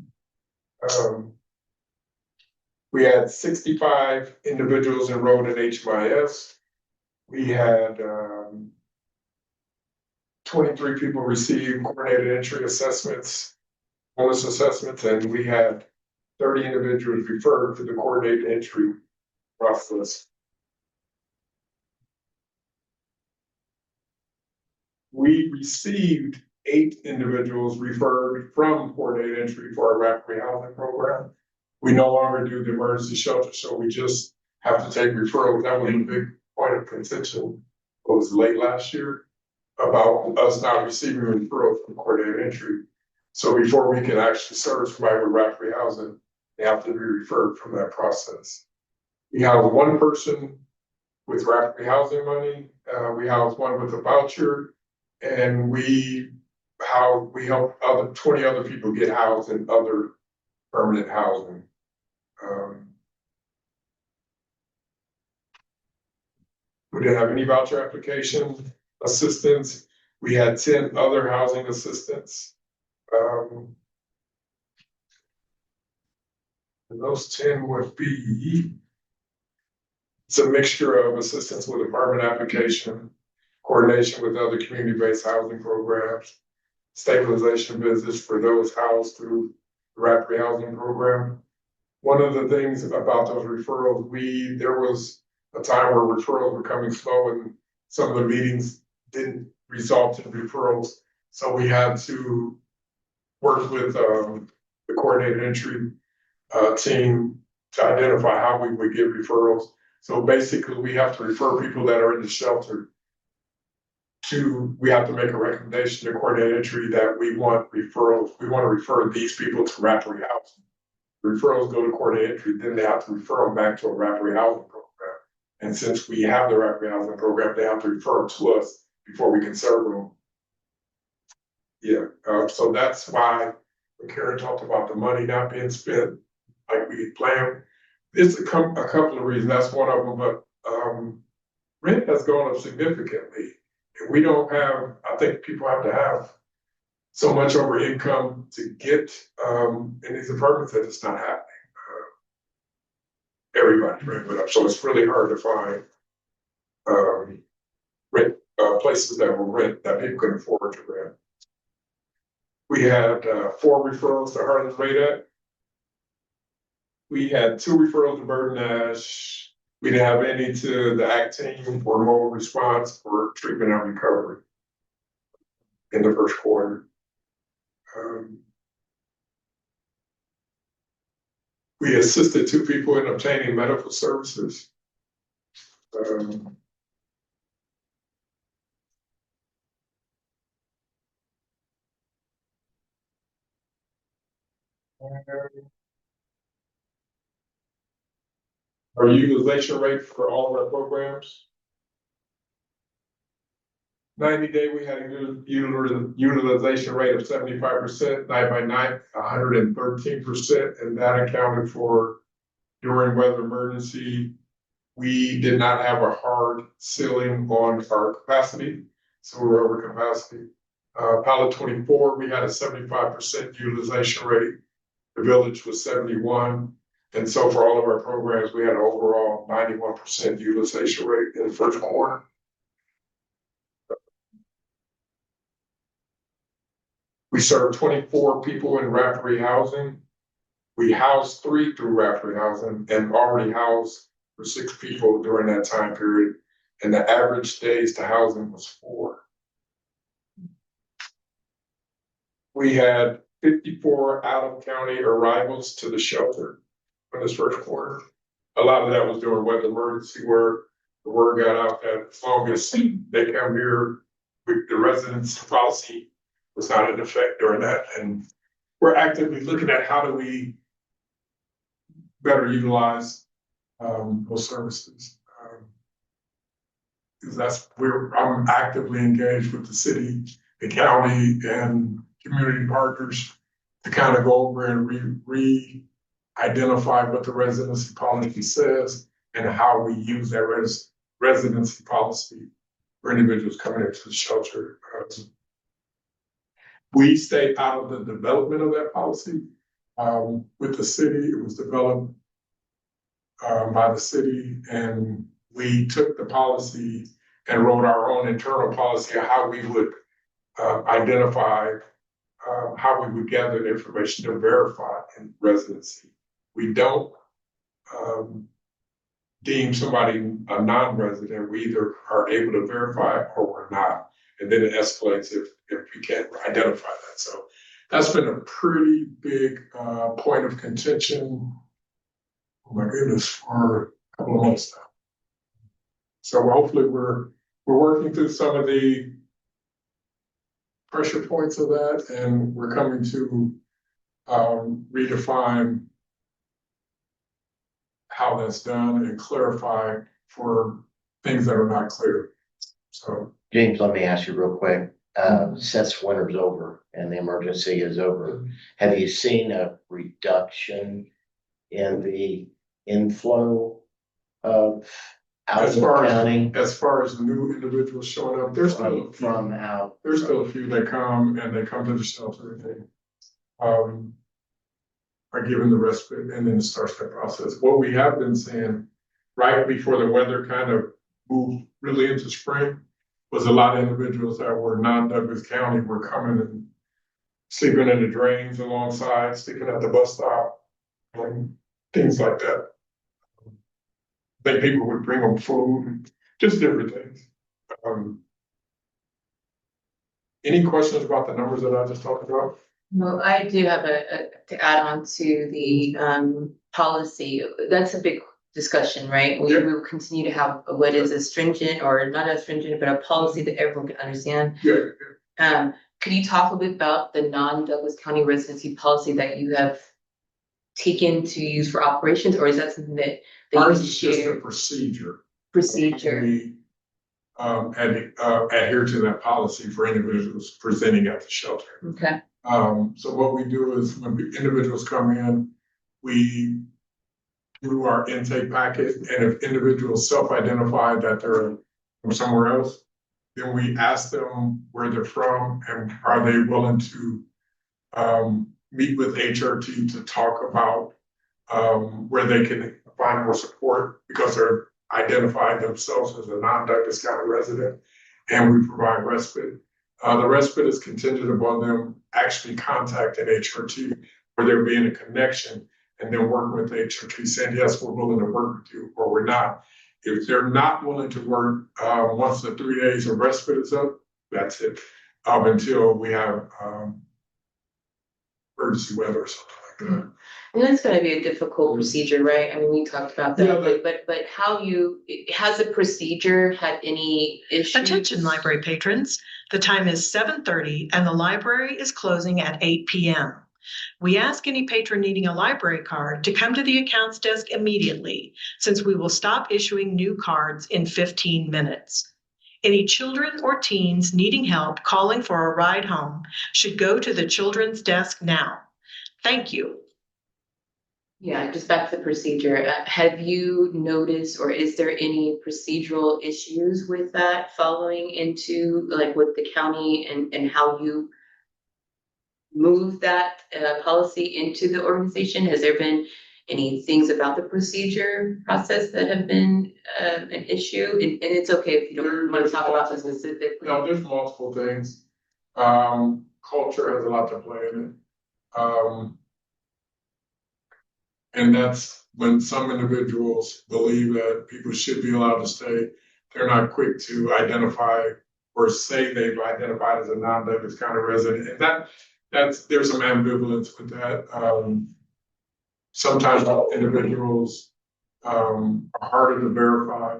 We had 65 individuals enrolled in HMIS. We had 23 people receive coordinated entry assessments, bonus assessments, and we had 30 individuals referred to the coordinated entry process. We received 8 individuals referred from coordinated entry for our rapid rehousing program. We no longer do the emergency shelter, so we just have to take referrals. That was a big point of contention. It was late last year about us not receiving referrals from coordinated entry. So before we can actually serve somebody with rapid rehousing, they have to be referred from that process. We have 1 person with rapid rehousing money. We have 1 with a voucher, and we help 20 other people get housed in other permanent housing. We didn't have any voucher application assistance. We had 10 other housing assistants. And those 10 would be, it's a mixture of assistance with apartment application, coordination with other community-based housing programs, stabilization visits for those housed through the rapid rehousing program. One of the things about those referrals, there was a time where referrals were coming slow and some of the meetings didn't result in referrals. So we had to work with the coordinated entry team to identify how we would get referrals. So basically we have to refer people that are in the shelter we have to make a recommendation to coordinated entry that we want referrals. We want to refer these people to rapid rehousing. Referrals go to coordinated entry, then they have to refer them back to a rapid rehousing program. And since we have the rapid rehousing program, they have to refer them to us before we can serve them. Yeah, so that's why when Karen talked about the money not being spent like we had planned, it's a couple of reasons. That's one of them, but rent has gone up significantly. And we don't have, I think people have to have so much over income to get in these apartments that it's not happening. Everybody rent up, so it's really hard to find rent places that will rent that people can afford to rent. We had 4 referrals to Harlan Rada. We had 2 referrals to Burton Nash. We didn't have any to the ACT team for mobile response for treatment and recovery in the first quarter. We assisted 2 people in obtaining medical services. Our utilization rate for all of our programs. 90-day, we had a utilization rate of 75%, night by night, 113%, and that accounted for during weather emergency. We did not have a hard ceiling on our capacity, so we were over capacity. Pilot 24, we had a 75% utilization rate. The village was 71. And so for all of our programs, we had an overall 91% utilization rate in the first quarter. We served 24 people in Raftery housing. We housed 3 through Raftery housing and already housed for 6 people during that time period. And the average days to housing was 4. We had 54 out-of-county arrivals to the shelter for this first quarter. A lot of that was during weather emergency where the word got out that as long as they come here, the residence policy was not in effect during that. And we're actively looking at how do we better utilize those services. Because I'm actively engaged with the city, the county, and community partners to kind of go over and re-identify what the residency policy says and how we use that residency policy for individuals coming into the shelter. We stay out of the development of that policy. With the city, it was developed by the city, and we took the policy and wrote our own internal policy of how we would identify how we would gather the information to verify in residency. We don't deem somebody a non-resident. We either are able to verify or we're not. And then it escalates if we can't identify that. So that's been a pretty big point of contention, oh my goodness, for a couple of months now. So hopefully we're working through some of the pressure points of that, and we're coming to redefine how that's done and clarify for things that are not clear. So James, let me ask you real quick. Since winter's over and the emergency is over, have you seen a reduction in the inflow of out of county? As far as new individuals showing up, there's still a few that come and they come to the shelter and they are given the respite, and then it starts that process. What we have been seeing right before the weather kind of moved really into spring was a lot of individuals that were non-Douglas County were coming and sleeping in the drains alongside, sleeping at the bus stop, and things like that. I think people would bring them food, and just different things. Any questions about the numbers that I just talked about? Well, I do have to add on to the policy. That's a big discussion, right? We will continue to have what is a stringent or not as stringent, but a policy that everyone can understand. Yeah. Could you talk a bit about the non-Douglas County residency policy that you have taken to use for operations, or is that something that Ours is just a procedure. We adhere to that policy for individuals presenting at the shelter. Okay. So what we do is when individuals come in, we do our intake packet, and if individuals self-identify that they're from somewhere else, then we ask them where they're from and are they willing to meet with HRT to talk about where they can find more support because they're identified themselves as a non-Douglas County resident, and we provide respite. The rest of it is contingent upon them actually contacting HRT, or there being a connection, and then working with HRT saying, yes, we're willing to work with you, or we're not. If they're not willing to work, once the 3 days of respite is up, that's it. Until we have emergency weather or something like that. And that's gonna be a difficult procedure, right? I mean, we talked about Yeah, that, but has the procedure had any issues? Attention library patrons, the time is 7:30 and the library is closing at 8 p.m. We ask any patron needing a library card to come to the accounts desk immediately, since we will stop issuing new cards in 15 minutes. Any children or teens needing help calling for a ride home should go to the children's desk now. Thank you. Yeah, just back to the procedure. Have you noticed, or is there any procedural issues with that following into, like, with the county and how you move that policy into the organization? Has there been any things about the procedure process that have been an issue? And it's okay if you don't want to talk about this specifically. No, there's multiple things. Culture has a lot to play in it. And that's when some individuals believe that people should be allowed to stay. They're not quick to identify or say they've identified as a non-Douglas County resident. And there's some ambivalence with that. Sometimes individuals are harder to verify,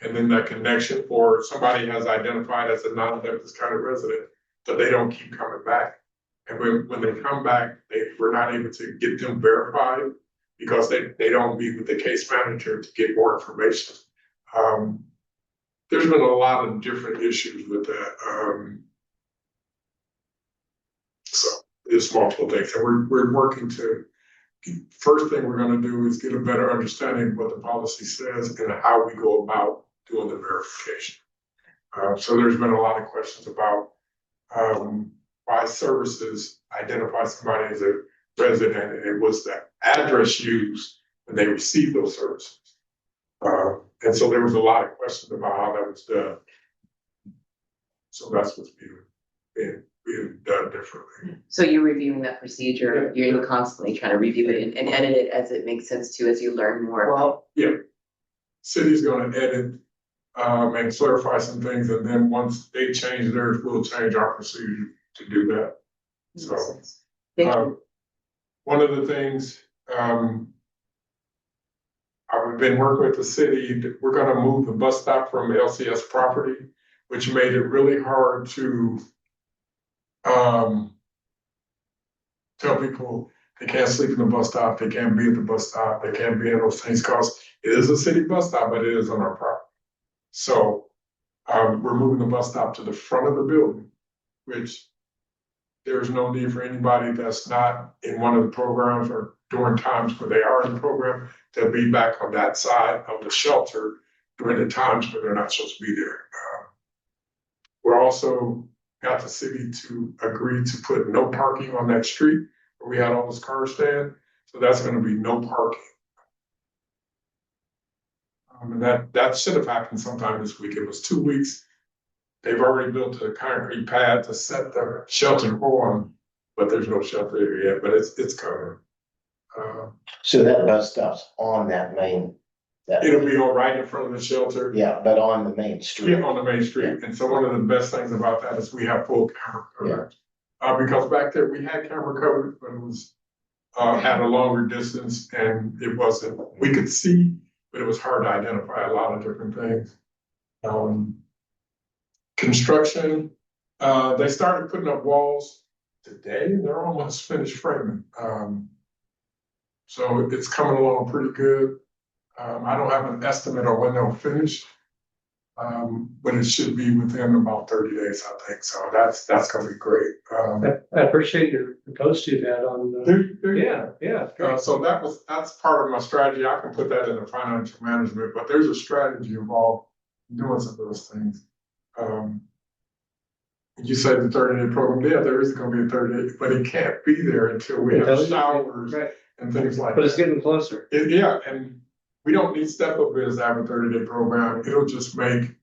and then that connection, or somebody has identified as a non-Douglas County resident, but they don't keep coming back. And when they come back, we're not able to get them verified because they don't meet with the case manager to get more information. There's been a lot of different issues with that. So there's multiple things, and we're working to. First thing we're going to do is get a better understanding of what the policy says and how we go about doing the verification. So there's been a lot of questions about why services identify somebody as a resident, and it was the address used when they received those services. And so there was a lot of questions about how that was done. So that's what's being done differently. So you're reviewing that procedure, you're constantly trying to review it and edit it as it makes sense to, as you learn more. Well, yeah, city's gonna edit and clarify some things, and then once they change theirs, we'll change our procedure to do that. So, Thank you. one of the things, I've been working with the city, we're gonna move the bus stop from LCS property, which made it really hard to tell people they can't sleep in the bus stop, they can't be at the bus stop, they can't be in those things, because it is a city bus stop, but it is on our property. So we're moving the bus stop to the front of the building, which there's no need for anybody that's not in one of the programs or during times where they are in the program to be back on that side of the shelter during the times where they're not supposed to be there. We're also got the city to agree to put no parking on that street where we had all those cars stand. So that's going to be no parking. And that should have happened sometime this week. It was 2 weeks. They've already built a concrete pad to set the shelter on, but there's no shelter there yet, but it's coming. So that bus stop's on that main. It'll be all right in front of the shelter. Yeah, but on the main street. Yeah, on the main street. And so one of the best things about that is we have full camera coverage. Because back there we had camera coverage, but it was at a longer distance, and it wasn't, we could see, but it was hard to identify a lot of different things. Construction, they started putting up walls today, and they're almost finished framing. So it's coming along pretty good. I don't have an estimate on when they'll finish, but it should be within about 30 days, I think. So that's going to be great. I appreciate your post you had on. Yeah. So that's part of my strategy. I can put that in the financial management, but there's a strategy involved in doing some of those things. You said the 30-day program. Yeah, there is going to be a 30-day, but it can't be there until we have showers and things like that. But it's getting closer. And we don't need step-up bids to have a 30-day program. It'll just make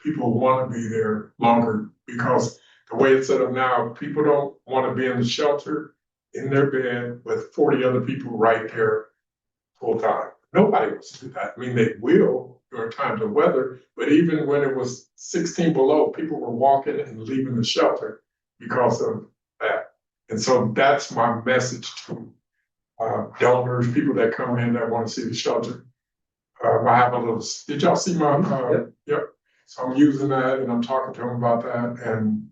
people want to be there longer because the way it's set up now, people don't want to be in the shelter in their bed with 40 other people right there full time. Nobody wants to do that. I mean, they will during times of weather, but even when it was 16 below, people were walking and leaving the shelter because of that. And so that's my message to donors, people that come in that want to see the shelter. I have a little, did y'all see my, yep. So I'm using that and I'm talking to them about that, and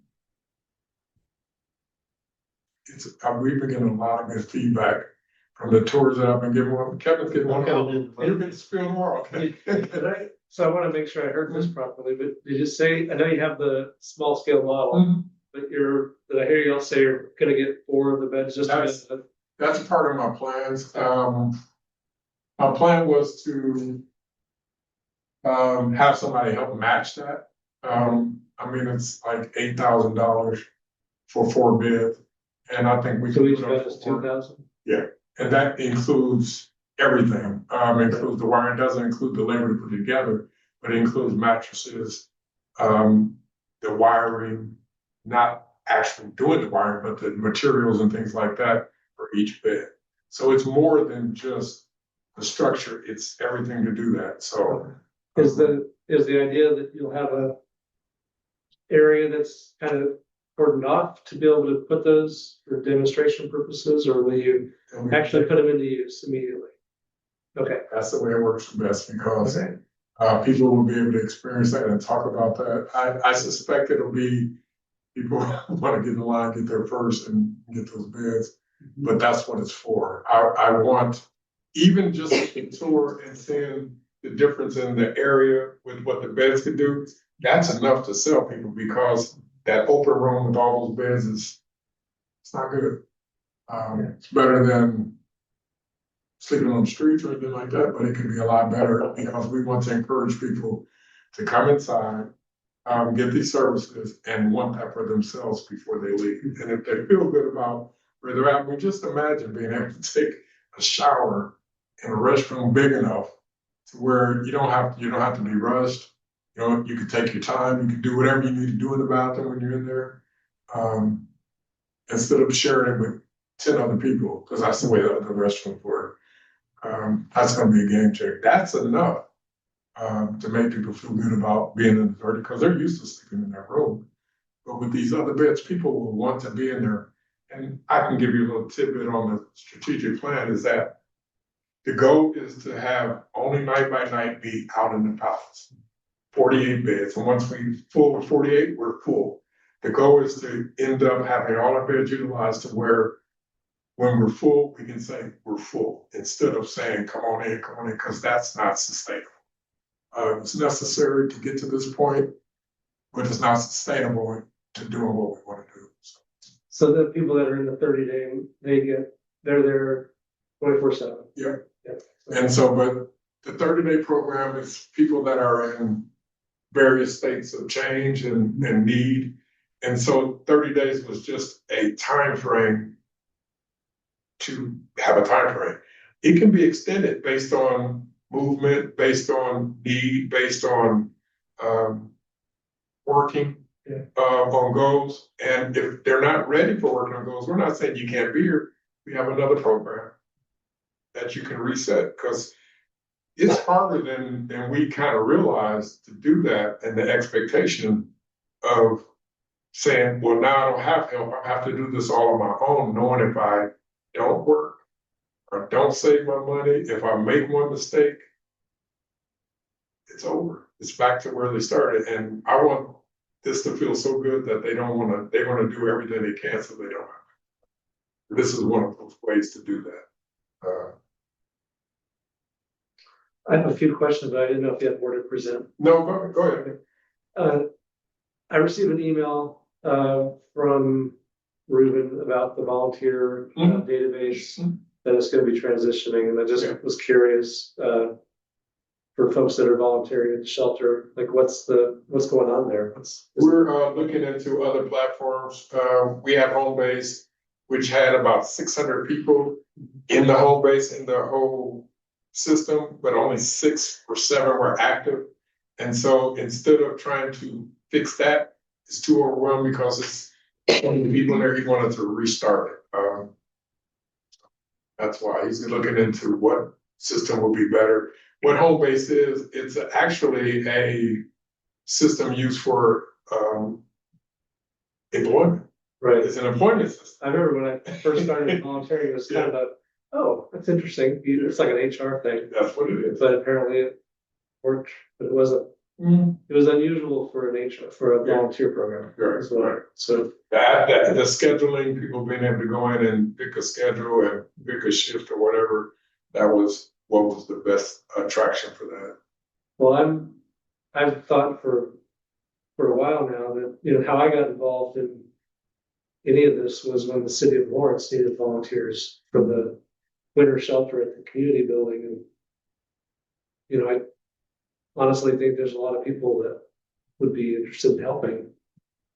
we've been getting a lot of good feedback from the tours that I've been giving one. Kevin's getting one. You've been spilling more, okay? So I want to make sure I heard this properly, but did you say, I know you have the small scale model, but did I hear y'all say you're gonna get 4 of the beds just That's part of my plans. My plan was to have somebody help match that. I mean, it's like $8,000 for 4 beds, and I think we So can each put bed up is 4. 2,000? Yeah, and that includes everything. Includes the wiring, doesn't include the labor to put together, but it includes mattresses, the wiring, not actually doing the wiring, but the materials and things like that for each bed. So it's more than just the structure, it's everything to do that. So is the idea that you'll have a area that's kind of cordoned off to be able to put those for demonstration purposes, or will you actually put them into use immediately? Okay. That's the way it works best, because people will be able to experience that and talk about that. I suspect it'll be people want to get in line, get there first and get those beds, but that's what it's for. I want, even just a tour and seeing the difference in the area with what the beds can do, that's enough to sell people, because that open room with all those beds it's not good. It's better than sleeping on the streets or anything like that, but it can be a lot better, because we want to encourage people to come inside, get these services, and want that for themselves before they leave. And if they feel good about where they're at, I mean, just imagine being able to take a shower in a restroom big enough to where you don't have to be rushed. You know, you can take your time, you can do whatever you need to do in the bathroom when you're in there, instead of sharing it with 10 other people, because that's the way the restrooms work. That's going to be a game changer. That's enough to make people feel good about being in the 30, because they're used to sleeping in their room. But with these other beds, people will want to be in there. And I can give you a little tidbit on the strategic plan, is that the goal is to have only night by night be out in the palace, 48 beds. And once we full with 48, we're full. The goal is to end up having all our beds utilized to where when we're full, we can say we're full, instead of saying, come on in, because that's not sustainable. It's necessary to get to this point, but it's not sustainable to doing what we want to do. So the people that are in the 30-day, they're there 24/7. Yeah. And so, but the 30-day program is people that are in various states of change and need. And so 30 days was just a time frame to have a time frame. It can be extended based on movement, based on need, based on working on goals. And if they're not ready for working on goals, we're not saying you can't be here. We have another program that you can reset, because it's harder than we kind of realize to do that, and the expectation of saying, well, now I don't have help. I have to do this all on my own, knowing if I don't work or don't save my money, if I make one mistake, it's over. It's back to where they started. And I want this to feel so good that they want to do everything they can so they don't have to. This is one of those ways to do that. I have a few questions, but I didn't know if you had more to present. No, go ahead. I received an email from Ruben about the volunteer database that is going to be transitioning, and I just was curious for folks that are volunteering at the shelter, like what's going on there? We're looking into other platforms. We have home base, which had about 600 people in the home base in the whole system, but only 6 or 7 were active. And so instead of trying to fix that, it's too overwhelmed because it's one of the people there, he wanted to restart it. That's why he's looking into what system will be better. What home base is, it's actually a system used for employment. Right. It's an employment system. I remember when I first started volunteering, it was kind of a, oh, that's interesting. It's like an HR thing, That's what it is. but apparently it worked, but it wasn't. It was unusual for for a volunteer program as well. Right. So The scheduling, people being able to go in and pick a schedule and pick a shift or whatever, that was what was the best attraction for that. well, I've thought for a while now that, how I got involved in any of this was when the city of Lawrence needed volunteers for the winter shelter at the community building. And, I honestly think there's a lot of people that would be interested in helping,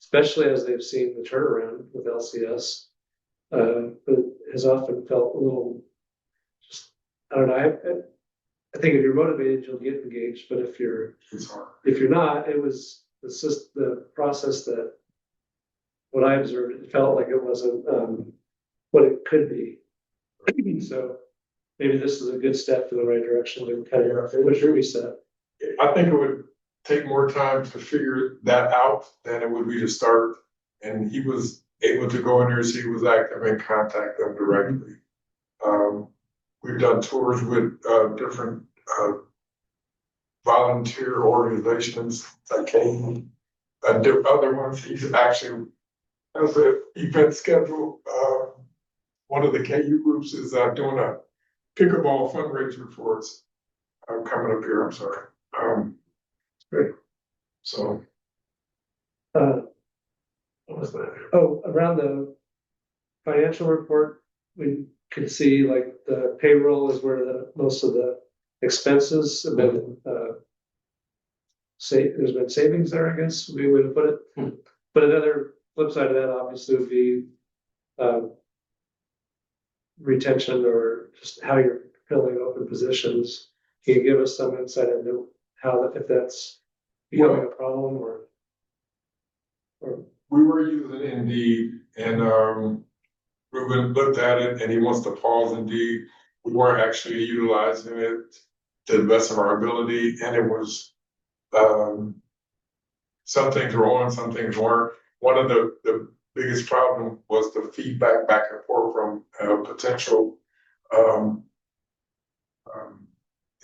especially as they've seen the turnaround with LCS. But it has often felt a little, just, I don't know. I think if you're motivated, you'll get engaged. But if you're not, it was the process that what I observed, it felt like it wasn't what it could be. So maybe this is a good step in the right direction to kind of, it was Ruby said. I think it would take more time to figure that out than it would be to start. And he was able to go in there, so he was active and contact them directly. We've done tours with different volunteer organizations that came. Other ones, he's actually has an event schedule. One of the KU groups is doing a pickleball fundraiser for us. Coming up here, I'm sorry. Great. So, What was that? Oh, around the financial report, we could see like the payroll is where most of the expenses have been, there's been savings there, I guess, would be a way to put it. But another flip side of that obviously would be, retention or just how you're filling open positions. Can you give us some insight into how, if that's becoming a problem or we were using Indeed, and Ruben looked at it and he wants to pause Indeed. We weren't actually utilizing it to the best of our ability, and it was some things were on, some things weren't. One of the biggest problem was the feedback back and forth from a potential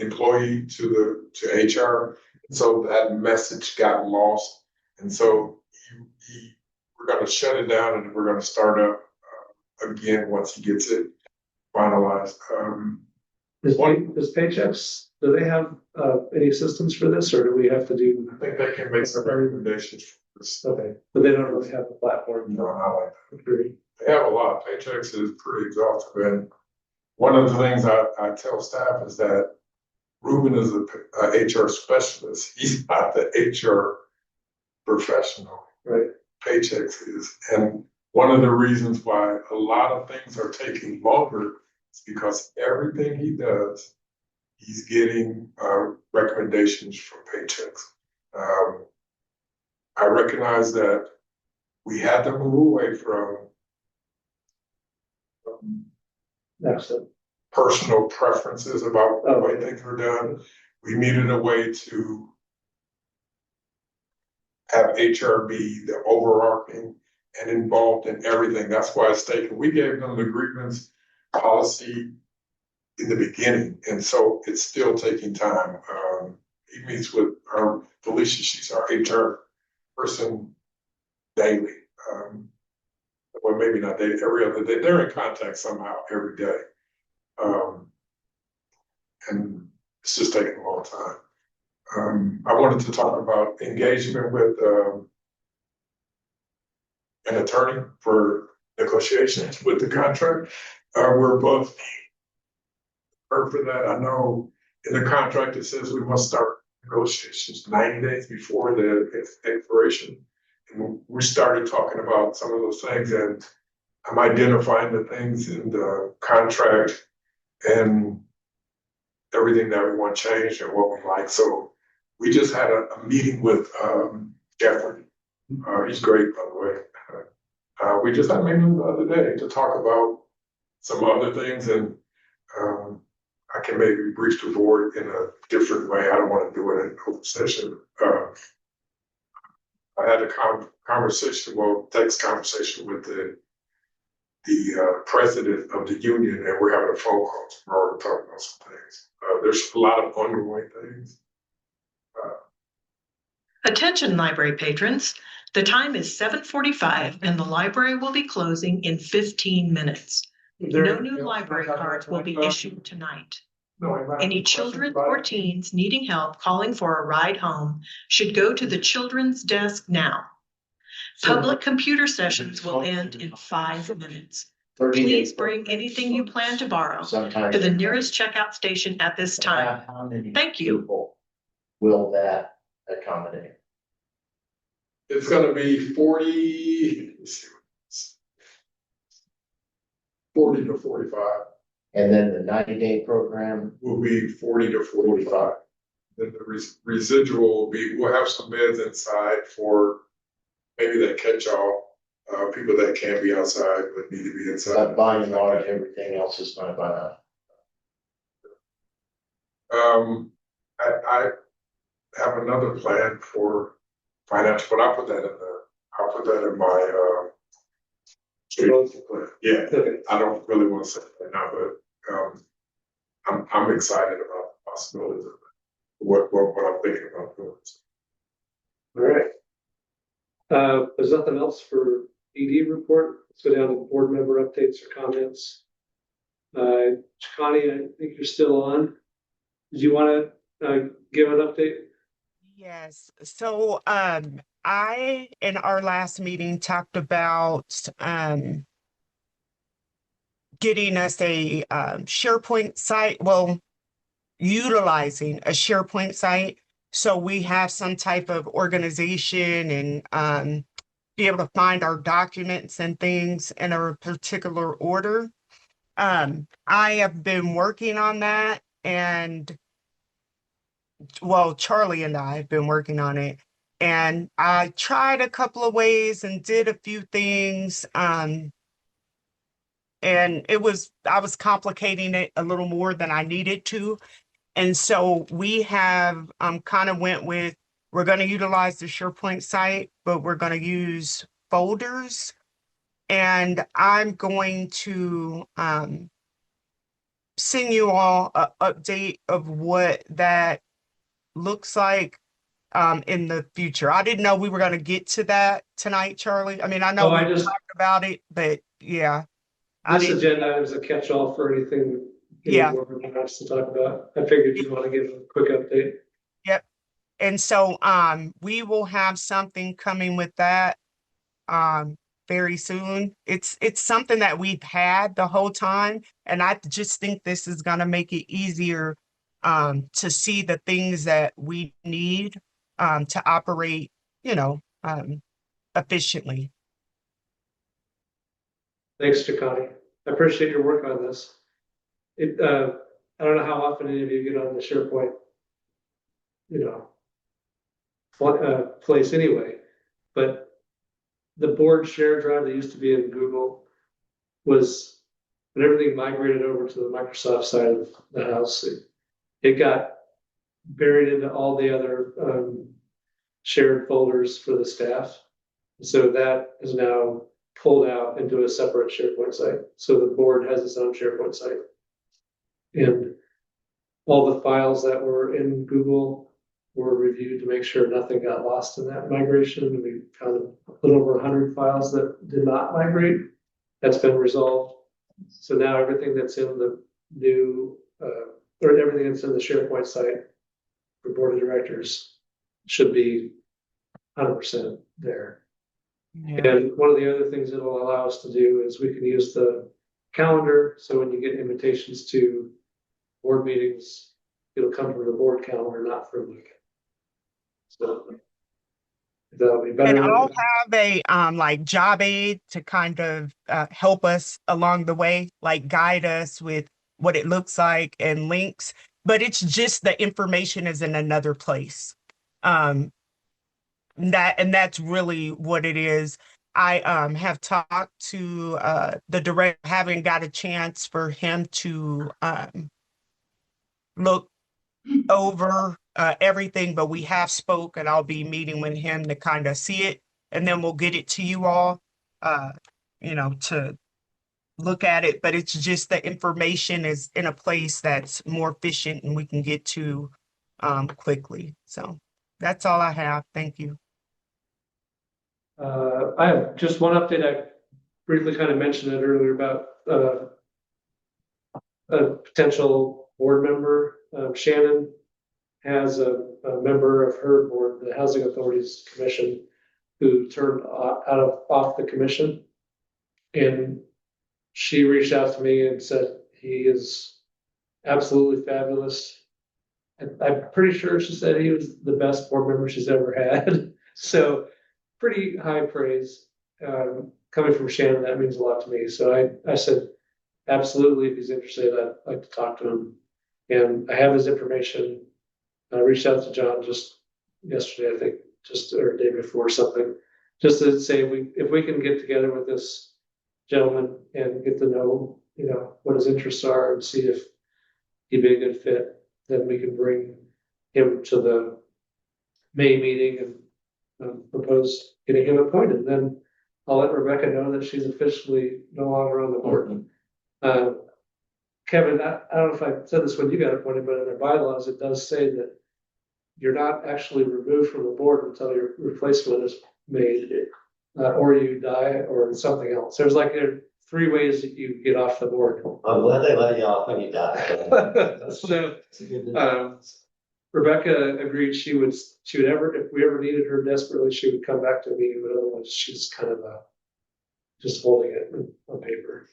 employee to HR. So that message got lost, and so we're going to shut it down and we're going to start up again once he gets it finalized. Does Paychecks, do they have any systems for this, or do we have to do? I think they can make some recommendations for this. Okay, but they don't really have a platform. No, I like that. Agree. They have a lot. Paychecks is pretty exhaustive, and one of the things I tell staff is that Ruben is a HR specialist. He's not the HR professional. Right. Paychecks is, and one of the reasons why a lot of things are taking longer is because everything he does, he's getting recommendations from Paychecks. I recognize that we had to move away from personal preferences about the way things were done. We needed a way to have HR be the overarching and involved in everything. That's why it's taken. We gave them the grievance policy in the beginning, and so it's still taking time. He meets with Felicia, she's our HR person daily. Well, maybe not daily, every other day. They're in contact somehow every day. And it's just taking a long time. I wanted to talk about engagement with an attorney for negotiations with the contract. We're both for that. I know in the contract it says we must start negotiations 90 days before the expiration. And we started talking about some of those things, and I'm identifying the things in the contract and everything that we want changed and what we like. So we just had a meeting with, Jeffrey. He's great, by the way. We just had a meeting the other day to talk about some other things, and I can maybe brief the board in a different way. I don't want to do it in an open session. I had a text conversation with the president of the union, and we're having a phone call tomorrow to talk about some things. There's a lot of ongoing things. Attention library patrons, the time is 7:45 and the library will be closing in 15 minutes. No new library cards will be issued tonight. Any children or teens needing help calling for a ride home should go to the children's desk now. Public computer sessions will end in 5 minutes. Please bring anything you plan to borrow to the nearest checkout station at this time. Thank you. Will that accommodate? It's gonna be 40 to 45. And then the 90-day program? Will be 40 to 45. Then the residual will be, we'll have some beds inside for maybe that catch-all, people that can't be outside but need to be inside. But by and large, everything else is not by I have another plan for financial, but I'll put that in my plan. Yeah, I don't really want to say that now, but I'm excited about the possibilities of what I'm thinking about doing. All right. There's nothing else for ED report. Let's go down to board member updates or comments. Connie, I think you're still on. Did you want to give an update? Yes. So I in our last meeting talked about getting us a SharePoint site, well, utilizing a SharePoint site so we have some type of organization and be able to find our documents and things in a particular order. I have been working on that, and well, Charlie and I have been working on it, and I tried a couple of ways and did a few things. And I was complicating it a little more than I needed to. And so we have kind of went with, we're going to utilize the SharePoint site, but we're going to use folders. And I'm going to send you all an update of what that looks like in the future. I didn't know we were going to get to that tonight, Charlie. I mean, I know we talked about it, but yeah. This agenda item is a catch-all for anything board member wants to talk about. I figured you'd want to give a quick update. Yep. And so we will have something coming with that very soon. It's something that we've had the whole time, and I just think this is going to make it easier to see the things that we need to operate, efficiently. Thanks, Chakani. I appreciate your work on this. I don't know how often any of you get on the SharePoint, place anyway, but the board share drive that used to be in Google was, when everything migrated over to the Microsoft side of the house, it got buried into all the other shared folders for the staff. So that is now pulled out into a separate SharePoint site. So the board has its own SharePoint site. And all the files that were in Google were reviewed to make sure nothing got lost in that migration. We found a little over 100 files that did not migrate. That's been resolved. So now everything that's in the new, or everything that's in the SharePoint site for board of directors should be 100% there. Yeah. And one of the other things it will allow us to do is we can use the calendar. So when you get invitations to board meetings, it'll come from the board calendar, not from the. So that'll be better. And I'll have a like job aid to kind of help us along the way, like guide us with what it looks like and links. But it's just the information is in another place. That's really what it is. I have talked to the director, haven't got a chance for him to look over everything, but we have spoke, and I'll be meeting with him to kind of see it, and then we'll get it to you all, to look at it. But it's just the information is in a place that's more efficient and we can get to quickly. So that's all I have. Thank you. I have just one update. I briefly kind of mentioned it earlier about a potential board member. Shannon has a member of her board, the Housing Authorities Commission, who turned off the commission. And she reached out to me and said he is absolutely fabulous. And I'm pretty sure she said he was the best board member she's ever had. So pretty high praise coming from Shannon. That means a lot to me. So I said, absolutely, if he's interested, I'd like to talk to him. And I have his information. I reached out to John just yesterday, I think, or the day before or something, just to say if we can get together with this gentleman and get to know, what his interests are and see if he'd be a good fit, then we can bring him to the May meeting and propose getting him appointed. Then I'll let Rebecca know that she's officially no longer on the board. Kevin, I don't know if I said this when you got appointed, but in their bylaws, it does say that you're not actually removed from the board until your replacement is made, or you die, or something else. There are 3 ways that you get off the board. I'm glad they let you off when you die. So, Rebecca agreed she would if we ever needed her desperately, she would come back to a meeting, but otherwise she's kind of just holding it on paper.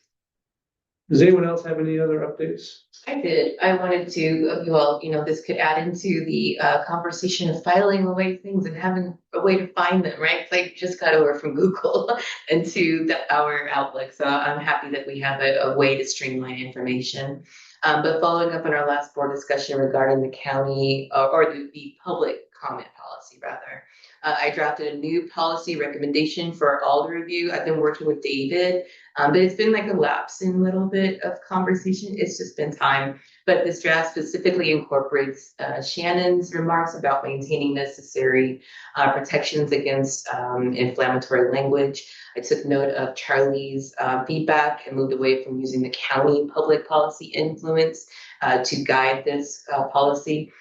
Does anyone else have any other updates? I did. I wanted to, this could add into the conversation of filing away things and having a way to find them, right? I just got over from Google into our Outlook. So I'm happy that we have a way to streamline information. But following up on our last board discussion regarding the county or the public comment policy, rather, I drafted a new policy recommendation for all to review. I've been working with David, but it's been like a lapse in a little bit of conversation. It's just been time. But this draft specifically incorporates Shannon's remarks about maintaining necessary protections against inflammatory language. I took note of Charlie's feedback and moved away from using the county public policy influence to guide this policy.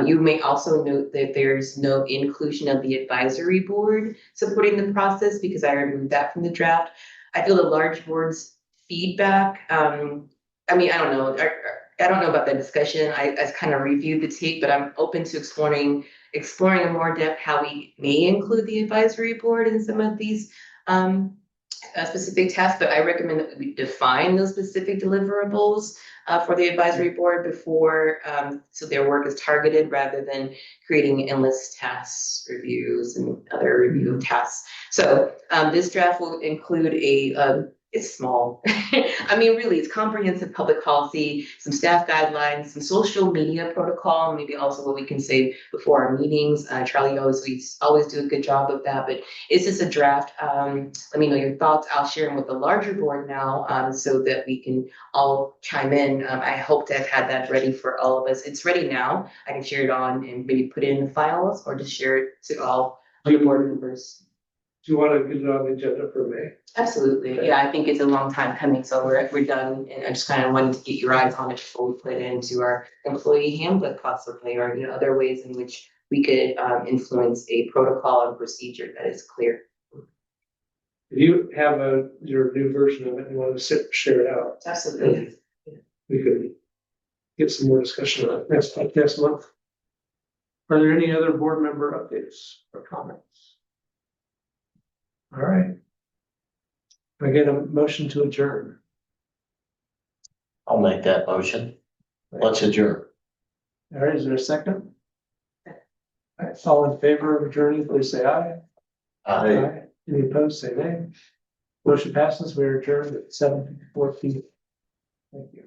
You may also note that there's no inclusion of the advisory board supporting the process because I removed that from the draft. I feel the large board's feedback. I don't know. I don't know about that discussion. I kind of reviewed the tape, but I'm open to exploring in more depth how we may include the advisory board in some of these specific tasks. But I recommend that we define those specific deliverables for the advisory board before, so their work is targeted rather than creating endless tasks, reviews, and other review tasks. So this draft will include it's small. Really, it's comprehensive public policy, some staff guidelines, some social media protocol, maybe also what we can say before our meetings. Charlie always do a good job of that, but it's just a draft. Let me know your thoughts. I'll share them with the larger board now so that we can all chime in. I hope to have had that ready for all of us. It's ready now. I can share it on and maybe put it in the files or just share it to all the board members. Do you want to get it on the agenda for May? Absolutely. Okay. Yeah, I think it's a long time coming, so we're done. And I just kind of wanted to get your eyes on it before we put it into our employee handbook possibly, or other ways in which we could influence a protocol and procedure that is clear. If you have your new version of it and you want to share it out, absolutely, we could get some more discussion on it next month. Are there any other board member updates or comments? All right. I get a motion to adjourn. I'll make that motion. Let's adjourn. All right, is there a second? All right, all in favor of adjourning, please say aye. Aye. Any opposed, say nay. Motion passes. We are adjourned at 7:54 p.m. Thank you.